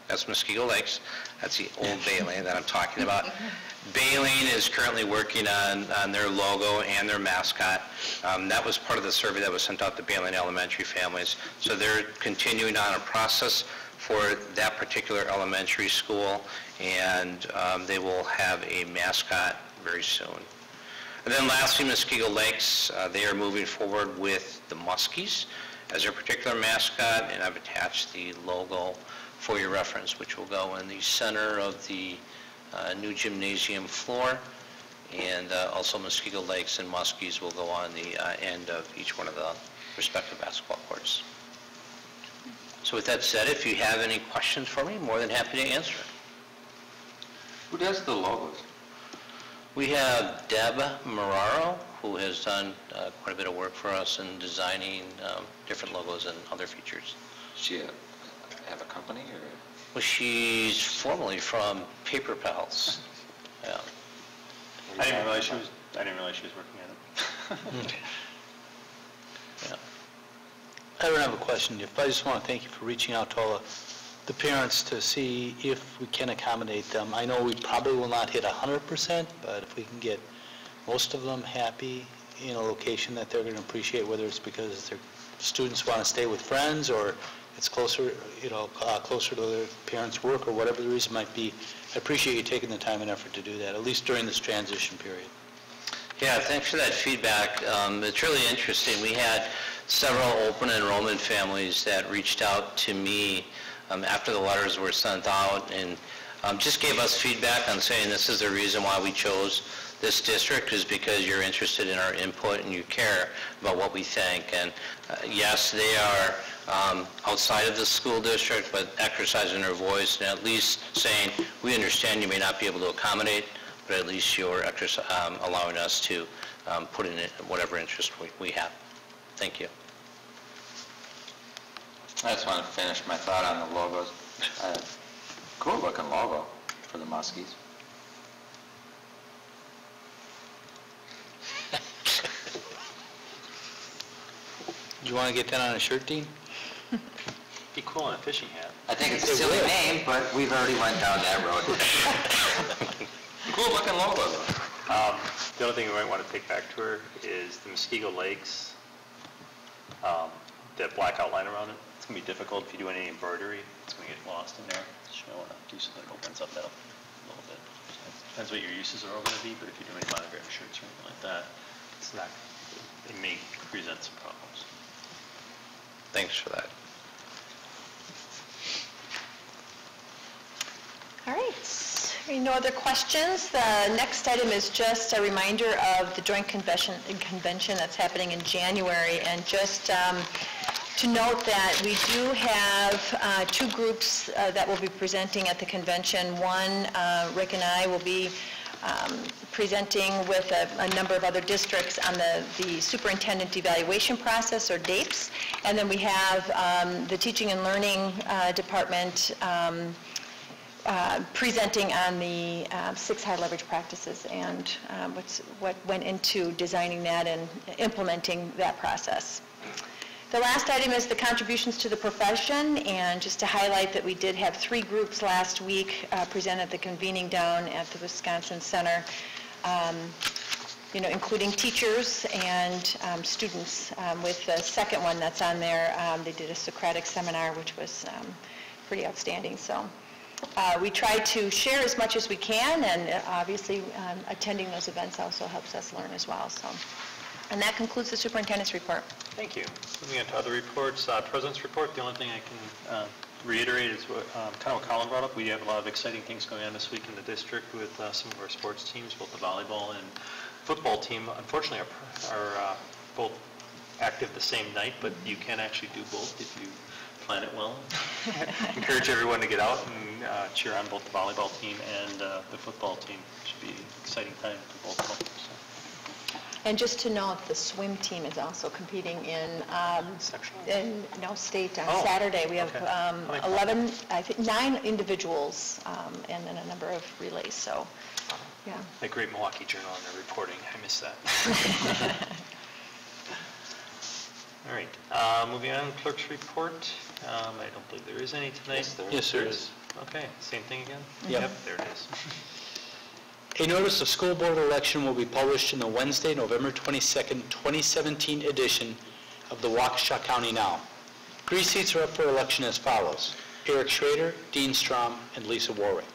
that's Muskego Lakes. That's the old Bay Lane that I'm talking about. Bay Lane is currently working on their logo and their mascot. That was part of the survey that was sent out to Bay Lane elementary families. So they're continuing on a process for that particular elementary school, and they will have a mascot very soon. And then lastly, Muskego Lakes, they are moving forward with the Muskies as their particular mascot, and I've attached the logo for your reference, which will go in the center of the new gymnasium floor, and also Muskego Lakes and Muskies will go on the end of each one of the respective basketball courts. So with that said, if you have any questions for me, more than happy to answer. Who does the logos? We have Deb Mararo, who has done quite a bit of work for us in designing different logos and other features. Does she have a company, or? Well, she's formerly from Paper Pals. Yeah. I didn't realize she was working on it. Yeah. I don't have a question. I just want to thank you for reaching out to all the parents to see if we can accommodate them. I know we probably will not hit 100%, but if we can get most of them happy in a location that they're going to appreciate, whether it's because their students want to stay with friends or it's closer, closer to their parents' work or whatever the reason might be, I appreciate you taking the time and effort to do that, at least during this transition period. Yeah, thanks for that feedback. It's really interesting. We had several open enrollment families that reached out to me after the letters were sent out and just gave us feedback on saying this is the reason why we chose this district, is because you're interested in our input and you care about what we think. And yes, they are outside of the school district, but exercising their voice and at least saying, we understand you may not be able to accommodate, but at least you're allowing us to put in whatever interest we have. Thank you. I just want to finish my thought on the logos. Cool looking logo for the Muskies. You want to get that on a shirt, Dean? Be cool on a fishing hat. I think it's a silly name, but we've already went down that road. Cool looking logo. The only thing we might want to take back to her is the Muskego Lakes, that black outline around it. It's going to be difficult if you do any embroidery. It's going to get lost in there. So you want to do something that opens up that a little bit. Depends what your uses are all going to be, but if you do any monogram shirts or anything like that, it's not, it may present some problems. Thanks for that. All right, no other questions? The next item is just a reminder of the joint convention that's happening in January, and just to note that we do have two groups that will be presenting at the convention. One, Rick and I will be presenting with a number of other districts on the superintendent evaluation process, or DAPES, and then we have the teaching and learning department presenting on the 6 high leverage practices and what went into designing that and implementing that process. The last item is the contributions to the profession, and just to highlight that we did have 3 groups last week present at the convening down at the Wisconsin Center, including teachers and students. With the second one that's on there, they did a Socratic seminar, which was pretty outstanding. So we try to share as much as we can, and obviously attending those events also helps us learn as well. So, and that concludes the superintendent's report. Thank you. Moving on to other reports, President's report, the only thing I can reiterate is what, kind of what Colin brought up. We have a lot of exciting things going on this week in the district with some of our sports teams, both the volleyball and football team. Unfortunately, are both active the same night, but you can actually do both if you plan it well. Encourage everyone to get out and cheer on both the volleyball team and the football team. It should be an exciting time for both of them. So. And just to note, the swim team is also competing in state on Saturday. We have 11, I think 9 individuals, and then a number of relays. So, yeah. A great Milwaukee Journal on their reporting. I miss that. All right. Moving on, clerk's report. I don't believe there is any tonight. Yes, there is. Okay. Same thing again. Yep. There it is. A notice of school board election will be published in the Wednesday, November 22nd, 2017 edition of the Waukesha County Now. 3 seats are up for election as follows: Eric Schrader, Dean Strom, and Lisa Warwick.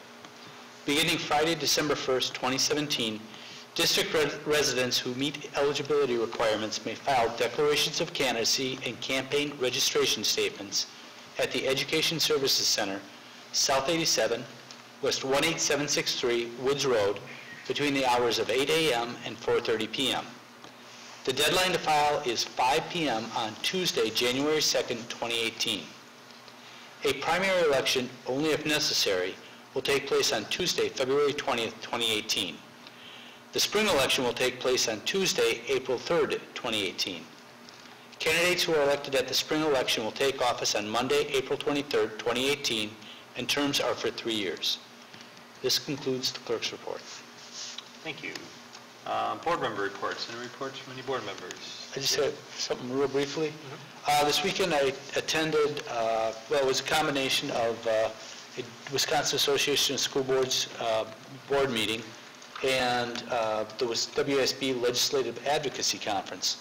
Beginning Friday, December 1st, 2017, district residents who meet eligibility requirements may file declarations of candidacy and campaign registration statements at the Education Services Center, South 87, West 18763, Woods Road, between the hours of 8 a.m. and 4:30 p.m. The deadline to file is 5 p.m. on Tuesday, January 2nd, 2018. A primary election, only if necessary, will take place on Tuesday, February 20th, 2018. The spring election will take place on Tuesday, April 3rd, 2018. Candidates who are elected at the spring election will take office on Monday, April 23rd, 2018, and terms are for 3 years. This concludes the clerk's report. Thank you. Board member reports. Any reports from any board members? I just have something real briefly. This weekend I attended, it was a combination of a Wisconsin Association of School Boards board meeting and the WSB Legislative Advocacy Conference.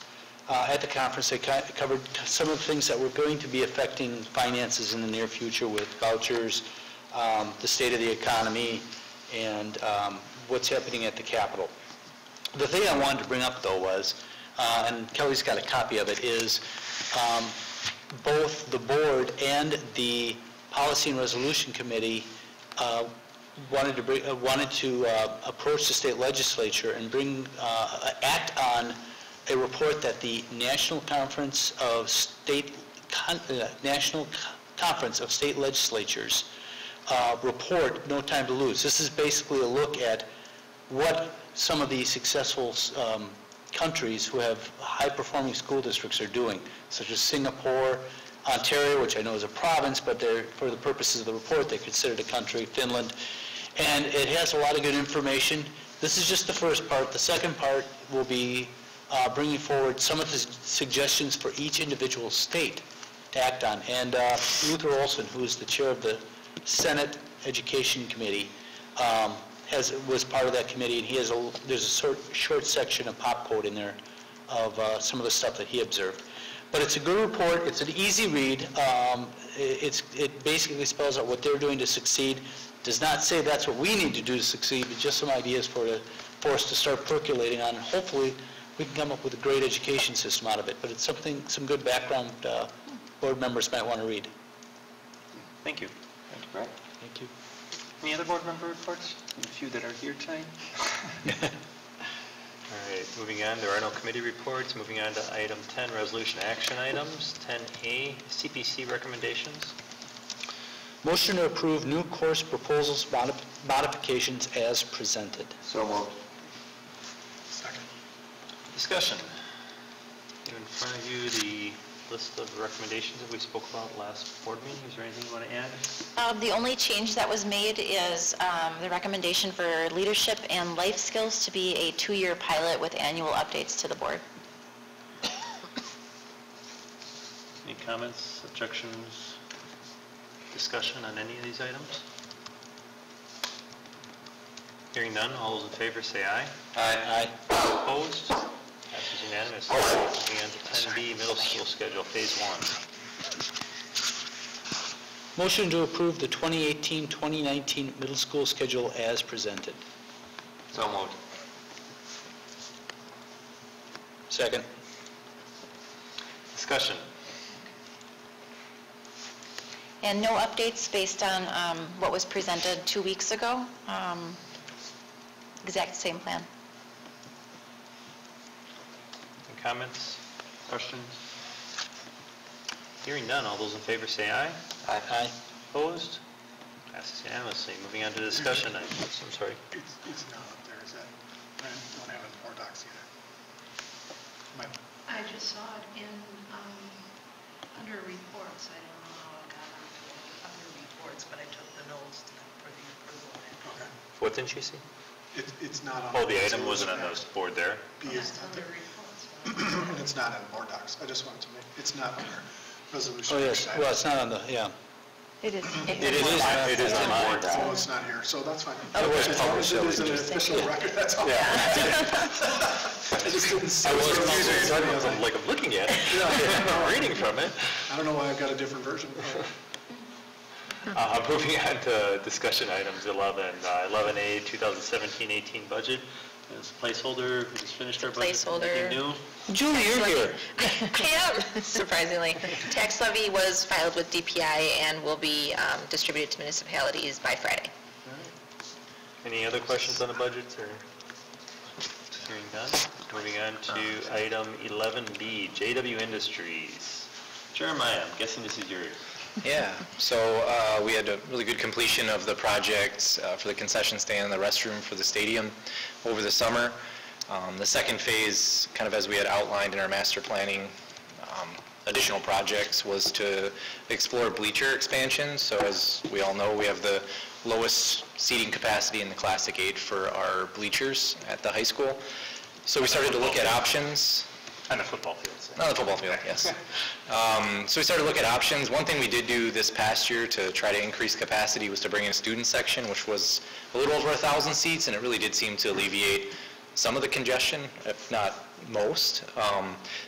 At the conference, they covered some of the things that were going to be affecting finances in the near future with vouchers, the state of the economy, and what's happening at the Capitol. The thing I wanted to bring up, though, was, and Kelly's got a copy of it, is both the board and the Policy and Resolution Committee wanted to approach the state legislature and act on a report that the National Conference of State National Conference of State Legislatures report, No Time to Lose. This is basically a look at what some of the successful countries who have high-performing school districts are doing, such as Singapore, Ontario, which I know is a province, but for the purposes of the report, they're considered a country, Finland. And it has a lot of good information. This is just the first part. The second part will be bringing forward some of the suggestions for each individual state to act on. And Luther Olson, who is the chair of the Senate Education Committee, was part of that committee, and there's a short section of pop code in there of some of the stuff that he observed. But it's a good report. It's an easy read. It basically spells out what they're doing to succeed. Does not say that's what we need to do to succeed, but just some ideas for us to start percolating on. And hopefully, we can come up with a great education system out of it. But it's some good background board members might want to read. Thank you. Thank you, Brett. Thank you. Any other board member reports? A few that are here tonight. All right, moving on, there are no committee reports. Moving on to item 10, resolution action items. 10A, CPC recommendations. Motion to approve new course proposals modifications as presented. So moved. Second. Discussion. You have in front of you the list of recommendations that we spoke about last board meeting. Is there anything you want to add? The only change that was made is the recommendation for leadership and life skills to be a 2-year pilot with annual updates to the board. Any comments, objections, discussion on any of these items? Hearing none, all those in favor say aye. Aye. Opposed? Passes unanimously. Moving on to 10B, middle school schedule, phase 1. Motion to approve the 2018-2019 middle school schedule as presented. So moved. Second. Discussion. And no updates based on what was presented 2 weeks ago. Exact same plan. Any comments, questions? Hearing none, all those in favor say aye. Aye. Opposed? Passes unanimously. Moving on to discussion items. I'm sorry. It's not up there, is that? I don't have it in board docs either. I just saw it in, under reports. I don't know how I got under reports, but I took the notes for the approval of it. Okay. What didn't you see? It's not on. Oh, the item wasn't on the board there? B is It's not under there. reports. And it's not in board docs. I just wanted to make, it's not under resolution. Oh, yes. Well, it's not on the, yeah. It is. It is on board. Oh, it's not here, so that's fine. It was As long as it published, is an official record, that's all. Yeah. I just didn't see. I was it. confused. I'm like, I'm looking at it. I'm reading from it. I don't know why I've got a different version. Moving on to discussion items 11. 11A, 2017-18 budget. As a placeholder, we just finished our budget. Placeholder. Anything new? Julie, you're here. I am, surprisingly. Tax levy was filed with DPI and will be distributed to municipalities by Friday. Any other questions on the budgets or? Hearing none. Moving on to item 11B, JW Industries. Jeremiah, I'm guessing this is yours. Yeah, so we had a really good completion of the projects for the concession stand and the restroom for the stadium over the summer. The second phase, kind of as we had outlined in our master planning, additional projects was to explore bleacher expansion. So as we all know, we have the lowest seating capacity in the Classic 8 for our bleachers at the high school. So we started to look at options. On the football field. On the football field, yes. So we started to look at options. One thing we did do this past year to try to increase capacity was to bring in a student section, which was a little over 1,000 seats, and it really did seem to alleviate some of the congestion, if not most.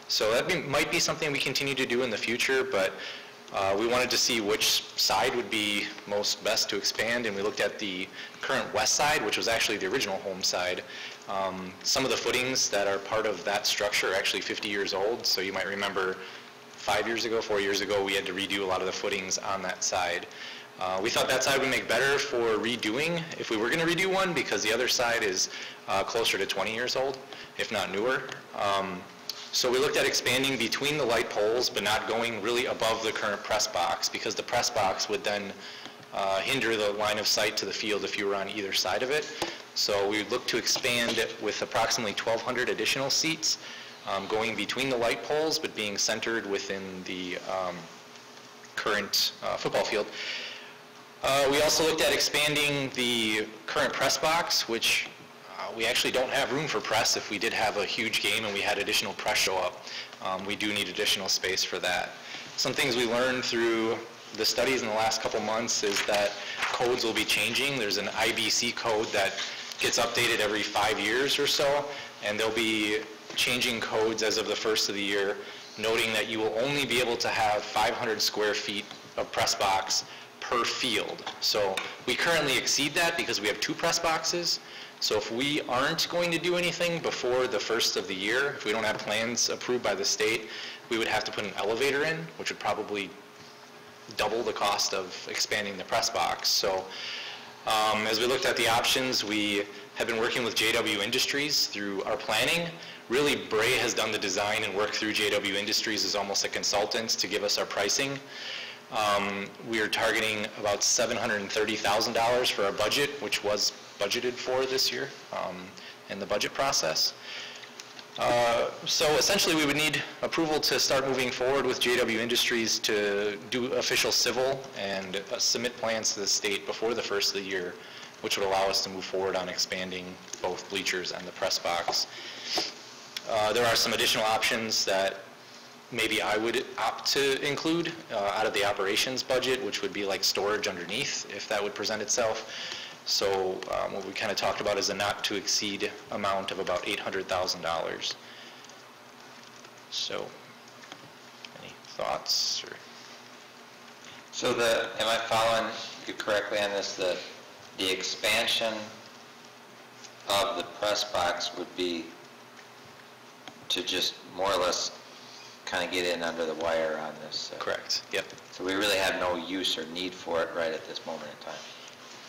So that might be something we continue to do in the future, but we wanted to see which side would be most best to expand, and we looked at the current west side, which was actually the original home side. Some of the footings that are part of that structure are actually 50 years old, so you might remember 4 years ago, we had to redo a lot of the footings on that side. We thought that side would make better for redoing if we were going to redo one, because the other side is closer to 20 years old, if not newer. So we looked at expanding between the light poles, but not going really above the current press box, because the press box would then hinder the line of sight to the field if you were on either side of it. So we looked to expand it with approximately 1,200 additional seats, going between the light poles, but being centered within the current football field. We also looked at expanding the current press box, which we actually don't have room for press if we did have a huge game and we had additional press show up. We do need additional space for that. Some things we learned through the studies in the last couple months is that codes will be changing. There's an IBC code that gets updated every 5 years or so, and they'll be changing codes as of the first of the year, noting that you will only be able to have 500 square feet of press box per field. So we currently exceed that because we have 2 press boxes. So if we aren't going to do anything before the first of the year, if we don't have plans approved by the state, we would have to put an elevator in, which would probably double the cost of expanding the press box. So as we looked at the options, we have been working with JW Industries through our planning. Really, Bray has done the design and worked through JW Industries as almost a consultant to give us our pricing. We are targeting about $730,000 for our budget, which was budgeted for this year in the budget process. So essentially we would need approval to start moving forward with JW Industries to do official civil and submit plans to the state before the first of the year, which would allow us to move forward on expanding both bleachers and the press box. There are some additional options that maybe I would opt to include out of the operations budget, which would be like storage underneath, if that would present itself. So what we kind of talked about is a not to exceed amount of about $800,000. So, any thoughts? Or? So am I following you correctly on this? The expansion of the press box would be to just more or less kind of get in under the wire on this? Correct, yep. So we really have no use or need for it right at this moment in time?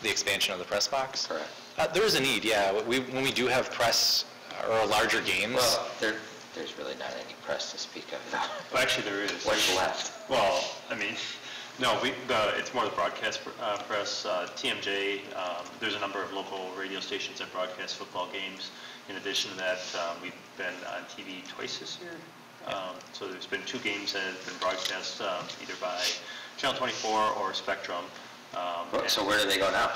The expansion of the press box? Correct. There is a need, yeah. When we do have press or larger games. Well, there's really not any press to speak of. Well, actually there is. What's left? Well, I mean, no, it's more the broadcast press. TMJ, there's a number of local radio stations that broadcast football games. In addition to that, we've been on TV twice this year. So there's been 2 games that have been broadcast either by Channel 24 or Spectrum. So where do they go now?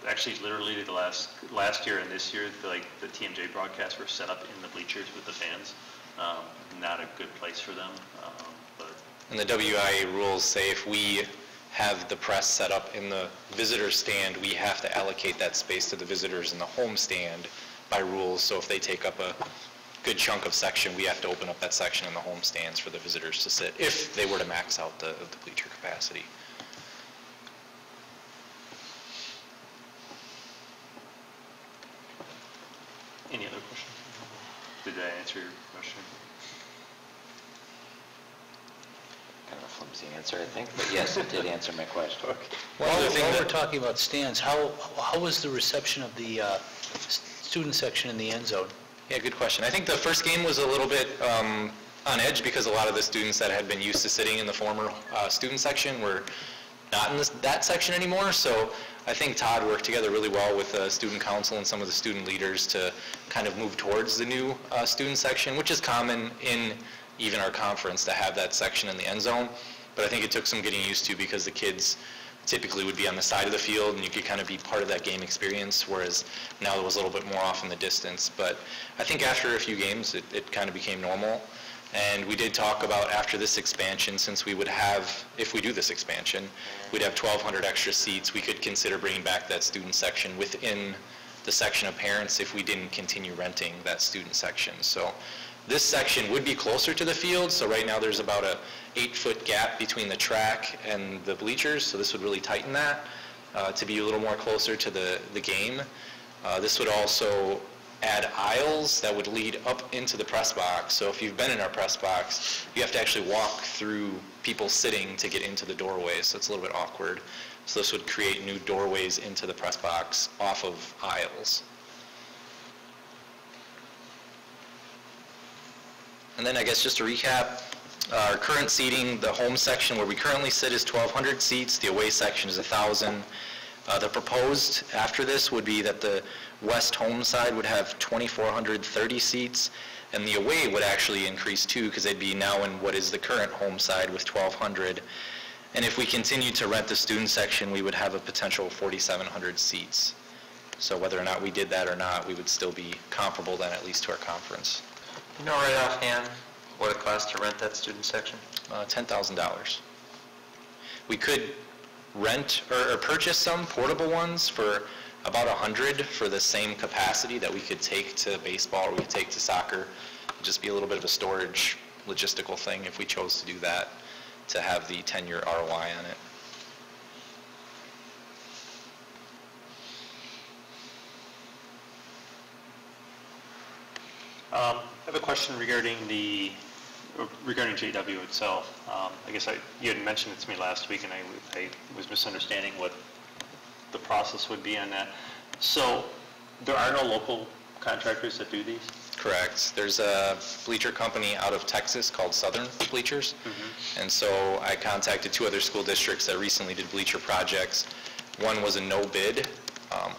Actually, literally the last year and this year, the TMJ broadcasts were set up in the bleachers with the fans. Not a good place for them. And the WIA rules say if we have the press set up in the visitor stand, we have to allocate that space to the visitors in the home stand by rules. So if they take up a good chunk of section, we have to open up that section in the home stands for the visitors to sit, if they were to max out the bleacher capacity. Any other questions? Did I answer your question? Kind of a flimsy answer, I think, but yes, it did answer my question. Okay. While we're talking about stands, how was the reception of the student section in the end zone? Yeah, good question. I think the first game was a little bit on edge because a lot of the students that had been used to sitting in the former student section were not in that section anymore. So I think Todd worked together really well with the student council and some of the student leaders to kind of move towards the new student section, which is common in even our conference to have that section in the end zone. But I think it took some getting used to because the kids typically would be on the side of the field and you could kind of be part of that game experience, whereas now it was a little bit more off in the distance. But I think after a few games, it kind of became normal. And we did talk about after this expansion, since we would have, if we do this expansion, we'd have 1,200 extra seats, we could consider bringing back that student section within the section of parents if we didn't continue renting that student section. So this section would be closer to the field, so right now there's about a 8-foot gap between the track and the bleachers, so this would really tighten that to be a little more closer to the game. This would also add aisles that would lead up into the press box. So if you've been in our press box, you have to actually walk through people sitting to get into the doorways, so it's a little bit awkward. So this would create new doorways into the press box off of aisles. And then I guess just to recap, our current seating, the home section where we currently sit is 1,200 seats, the away section is 1,000. The proposed after this would be that the west home side would have 2,430 seats, and the away would actually increase too, because they'd be now in what is the current home side with 1,200. And if we continue to rent the student section, we would have a potential 4,700 seats. So whether or not we did that or not, we would still be comparable then at least to our conference. You know right offhand what it costs to rent that student section? $10,000. We could rent or purchase some portable ones for about 100 for the same capacity that we could take to baseball or we could take to soccer. It'd just be a little bit of a storage logistical thing if we chose to do that, to have the 10-year ROI on it. I have a question regarding JW itself. I guess you had mentioned it to me last week, and I was misunderstanding what the process would be on that. So there are no local contractors that do these? Correct. There's a bleacher company out of Texas called Southern Bleachers. And so I contacted 2 other school districts that recently did bleacher projects. One was a no bid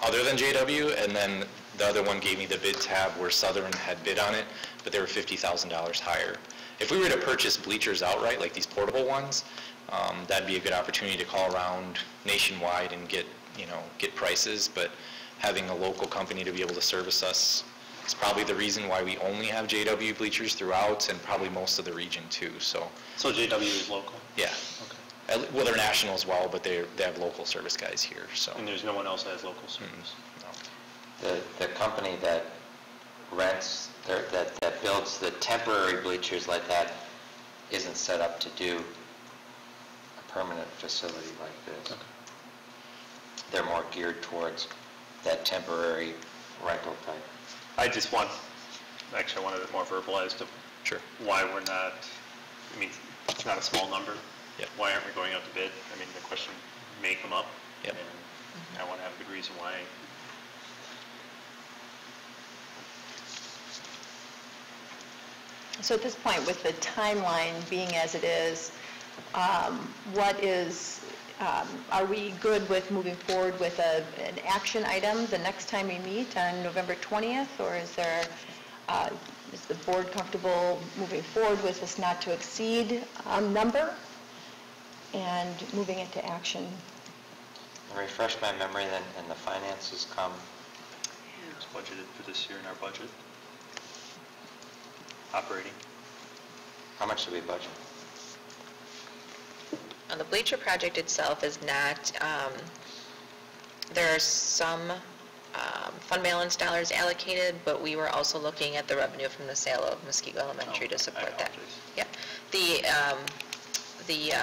other than JW, and then the other one gave me the bid tab where Southern had bid on it, but they were $50,000 higher. If we were to purchase bleachers outright, like these portable ones, that'd be a good opportunity to call around nationwide and get prices, but having a local company to be able to service us is probably the reason why we only have JW bleachers throughout, and probably most of the region too. So JW is local? Yeah. Okay. Well, they're national as well, but they have local service guys here. So. And there's no one else that has local service? No. The company that rents, that builds the temporary bleachers like that isn't set up to do a permanent facility like this. Okay. They're more geared towards that temporary rental type. I wanted it more verbalized of why we're not, it's not a small number. Yep. Why aren't we going out to bid? The question may come up. Yep. And I want to have a good reason why. So at this point, with the timeline being as it is, are we good with moving forward with an action item the next time we meet on November 20th, or is the board comfortable moving forward with this not to exceed number and moving into action? Refresh my memory then, and the finances come. It's budgeted for this year in our budget. Operating. How much do we budget? The bleacher project itself is not, there are some fund balance dollars allocated, but we were also looking at the revenue from the sale of Muskego Elementary to support that. Yeah. The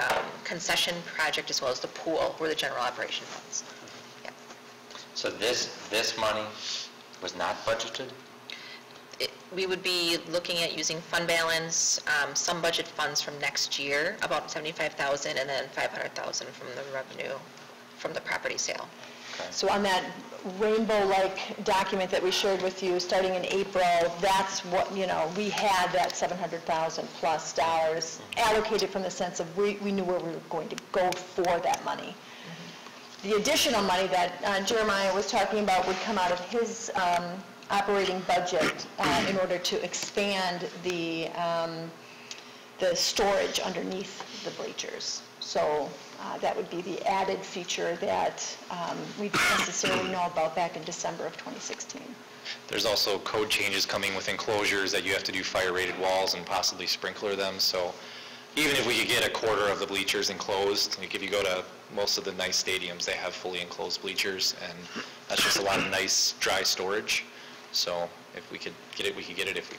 concession project as well as the pool were the general operation funds. Yeah. So this money was not budgeted? We would be looking at using fund balance, some budget funds from next year, about $75,000, and then $500,000 from the revenue from the property sale. Okay. So on that rainbow-like document that we shared with you starting in April, that's what, we had that $700,000 plus dollars allocated from the sense of we knew where we were going to go for that money. The additional money that Jeremiah was talking about would come out of his operating budget in order to expand the storage underneath the bleachers. So that would be the added feature that we didn't necessarily know about back in December of 2016. There's also code changes coming with enclosures that you have to do fire-rated walls and possibly sprinkler them. So even if we could get a quarter of the bleachers enclosed, like if you go to most of the nice stadiums, they have fully enclosed bleachers, and that's just a lot of nice dry storage. So if we could get it, we could get it. If we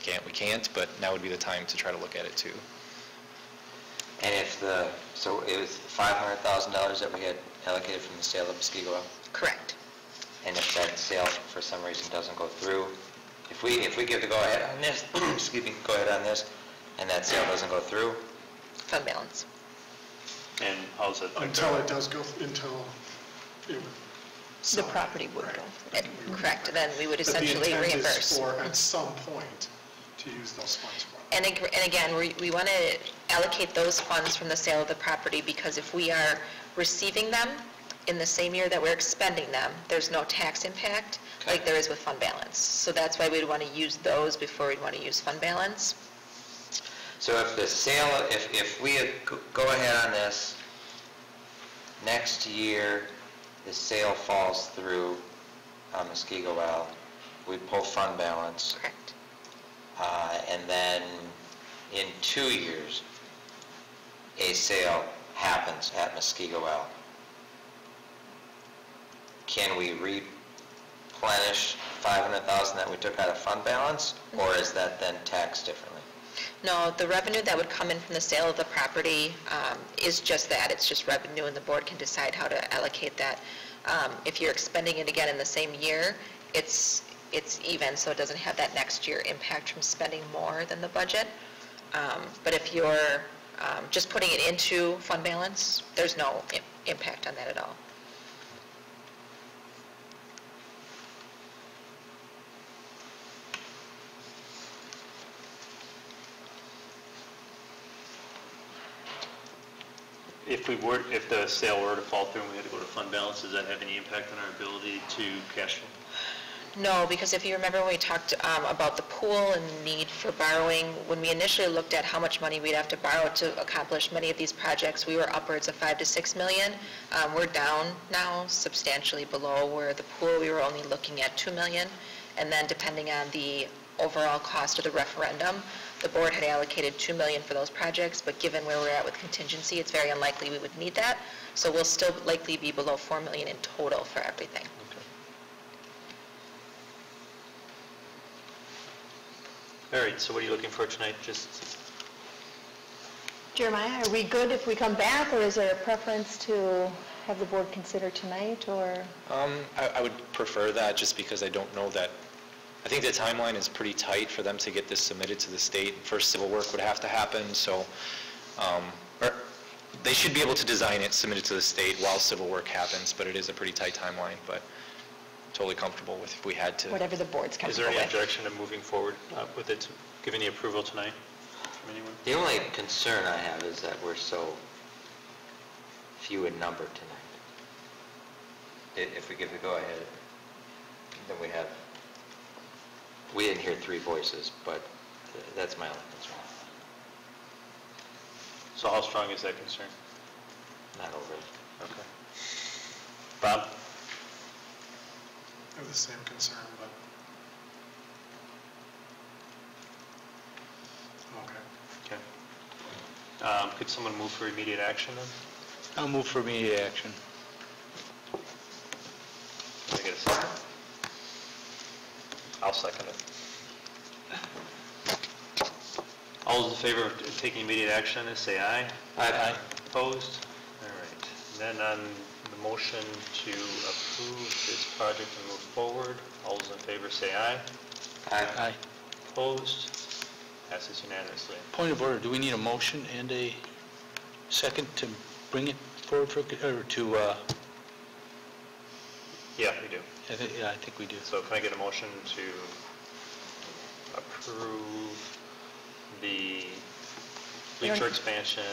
can't, we can't. But now would be the time to try to look at it too. And so it was $500,000 that we had allocated from the sale of Muskego? Correct. And if that sale for some reason doesn't go through, if we give the go-ahead on this, excuse me, go ahead on this, and that sale doesn't go through? Fund balance. And how's it? Until it does go, until it would. The property would go. Correct, then we would essentially But the intent reimburse. is for, at some point, to use those funds for. And again, we want to allocate those funds from the sale of the property, because if we are receiving them in the same year that we're expending them, there's no tax impact like there is with fund balance. So that's why we'd want to use those before we'd want to use fund balance. So if the sale, if we go ahead on this, next year, the sale falls through on Muskego Well, we pull fund balance. Correct. And then in 2 years, a sale happens at Muskego Well. Can we replenish $500,000 that we took out of fund balance, or is that then taxed differently? No, the revenue that would come in from the sale of the property is just that. It's just revenue, and the board can decide how to allocate that. If you're expending it again in the same year, it's even, so it doesn't have that next year impact from spending more than the budget. But if you're just putting it into fund balance, there's no impact on that at all. If the sale were to fall through and we had to go to fund balance, does that have any impact on our ability to cash flow? No, because if you remember when we talked about the pool and the need for borrowing, when we initially looked at how much money we'd have to borrow to accomplish many of these projects, we were upwards of $5 to $6 million. We're down now substantially below where the pool we were only looking at $2 million. And then depending on the overall cost of the referendum, the board had allocated $2 million for those projects, but given where we're at with contingency, it's very unlikely we would need that. So we'll still likely be below $4 million in total for everything. All right, so what are you looking for tonight? Just Jeremiah, are we good if we come back, or is there a preference to have the board consider tonight, or? I would prefer that, just because I don't know that, I think the timeline is pretty tight for them to get this submitted to the state. First, civil work would have to happen, so they should be able to design it, submit it to the state while civil work happens, but it is a pretty tight timeline, but totally comfortable with if we had to. Whatever the board's comfortable with. Is there any objection to moving forward with it, giving the approval tonight from anyone? The only concern I have is that we're so few in number tonight. If we give the go-ahead, then we didn't hear 3 voices, but that's my only concern. So how strong is that concern? Not overly. Okay. Bob? I have the same concern, but. Okay. Could someone move for immediate action then? I'll move for immediate action. Can I get a second? I'll second it. All those in favor of taking immediate action on this, say aye. Aye. Opposed? All right. Then on the motion to approve this project and move forward, all those in favor say aye. Aye. Opposed? Passes unanimously. Point of order, do we need a motion and a second to bring it forward for, or to, Yeah, we do. I think we do. So can I get a motion to approve the bleacher expansion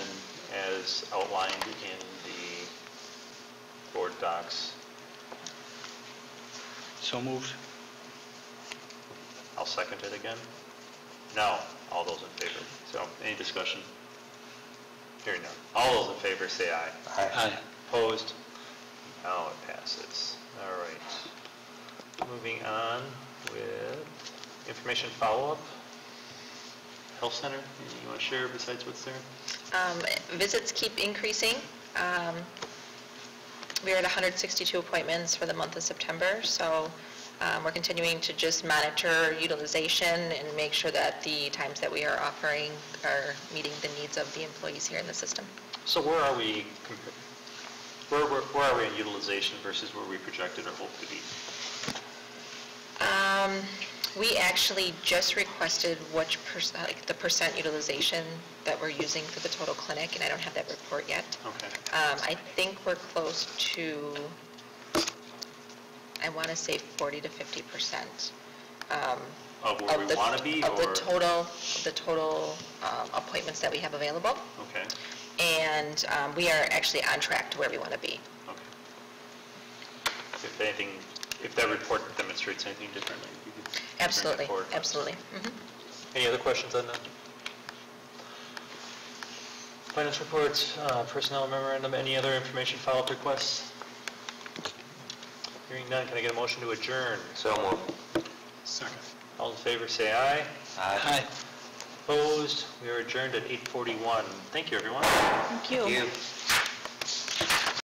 as outlined in the board docs? So moved. I'll second it again. No, all those in favor. So any discussion? Hearing none. All those in favor say aye. Aye. Opposed? Now it passes. All right. Moving on with information follow-up. Health Center, anything you want to share besides what's there? Visits keep increasing. We're at 162 appointments for the month of September, so we're continuing to just monitor utilization and make sure that the times that we are offering are meeting the needs of the employees here in the system. So where are we where are we in utilization versus where we projected or hope to be? We actually just requested which the percent utilization that we're using for the total clinic, and I don't have that report yet. Okay. I think we're close to, I want to say 40 to 50%. Of where we want to be, Of the or? total appointments that we have available. Okay. And we are actually on track to where we want to be. If anything, if that report demonstrates anything differently, you could bring that Absolutely, forward. absolutely. Mhm. Any other questions on that? Finance reports, personnel memorandum, any other information, follow-up requests? Hearing none, can I get a motion to adjourn? So moved. Second. All in favor, say aye. Aye. Opposed? We are adjourned at 8:41. Thank you, everyone. Thank you. Thank you.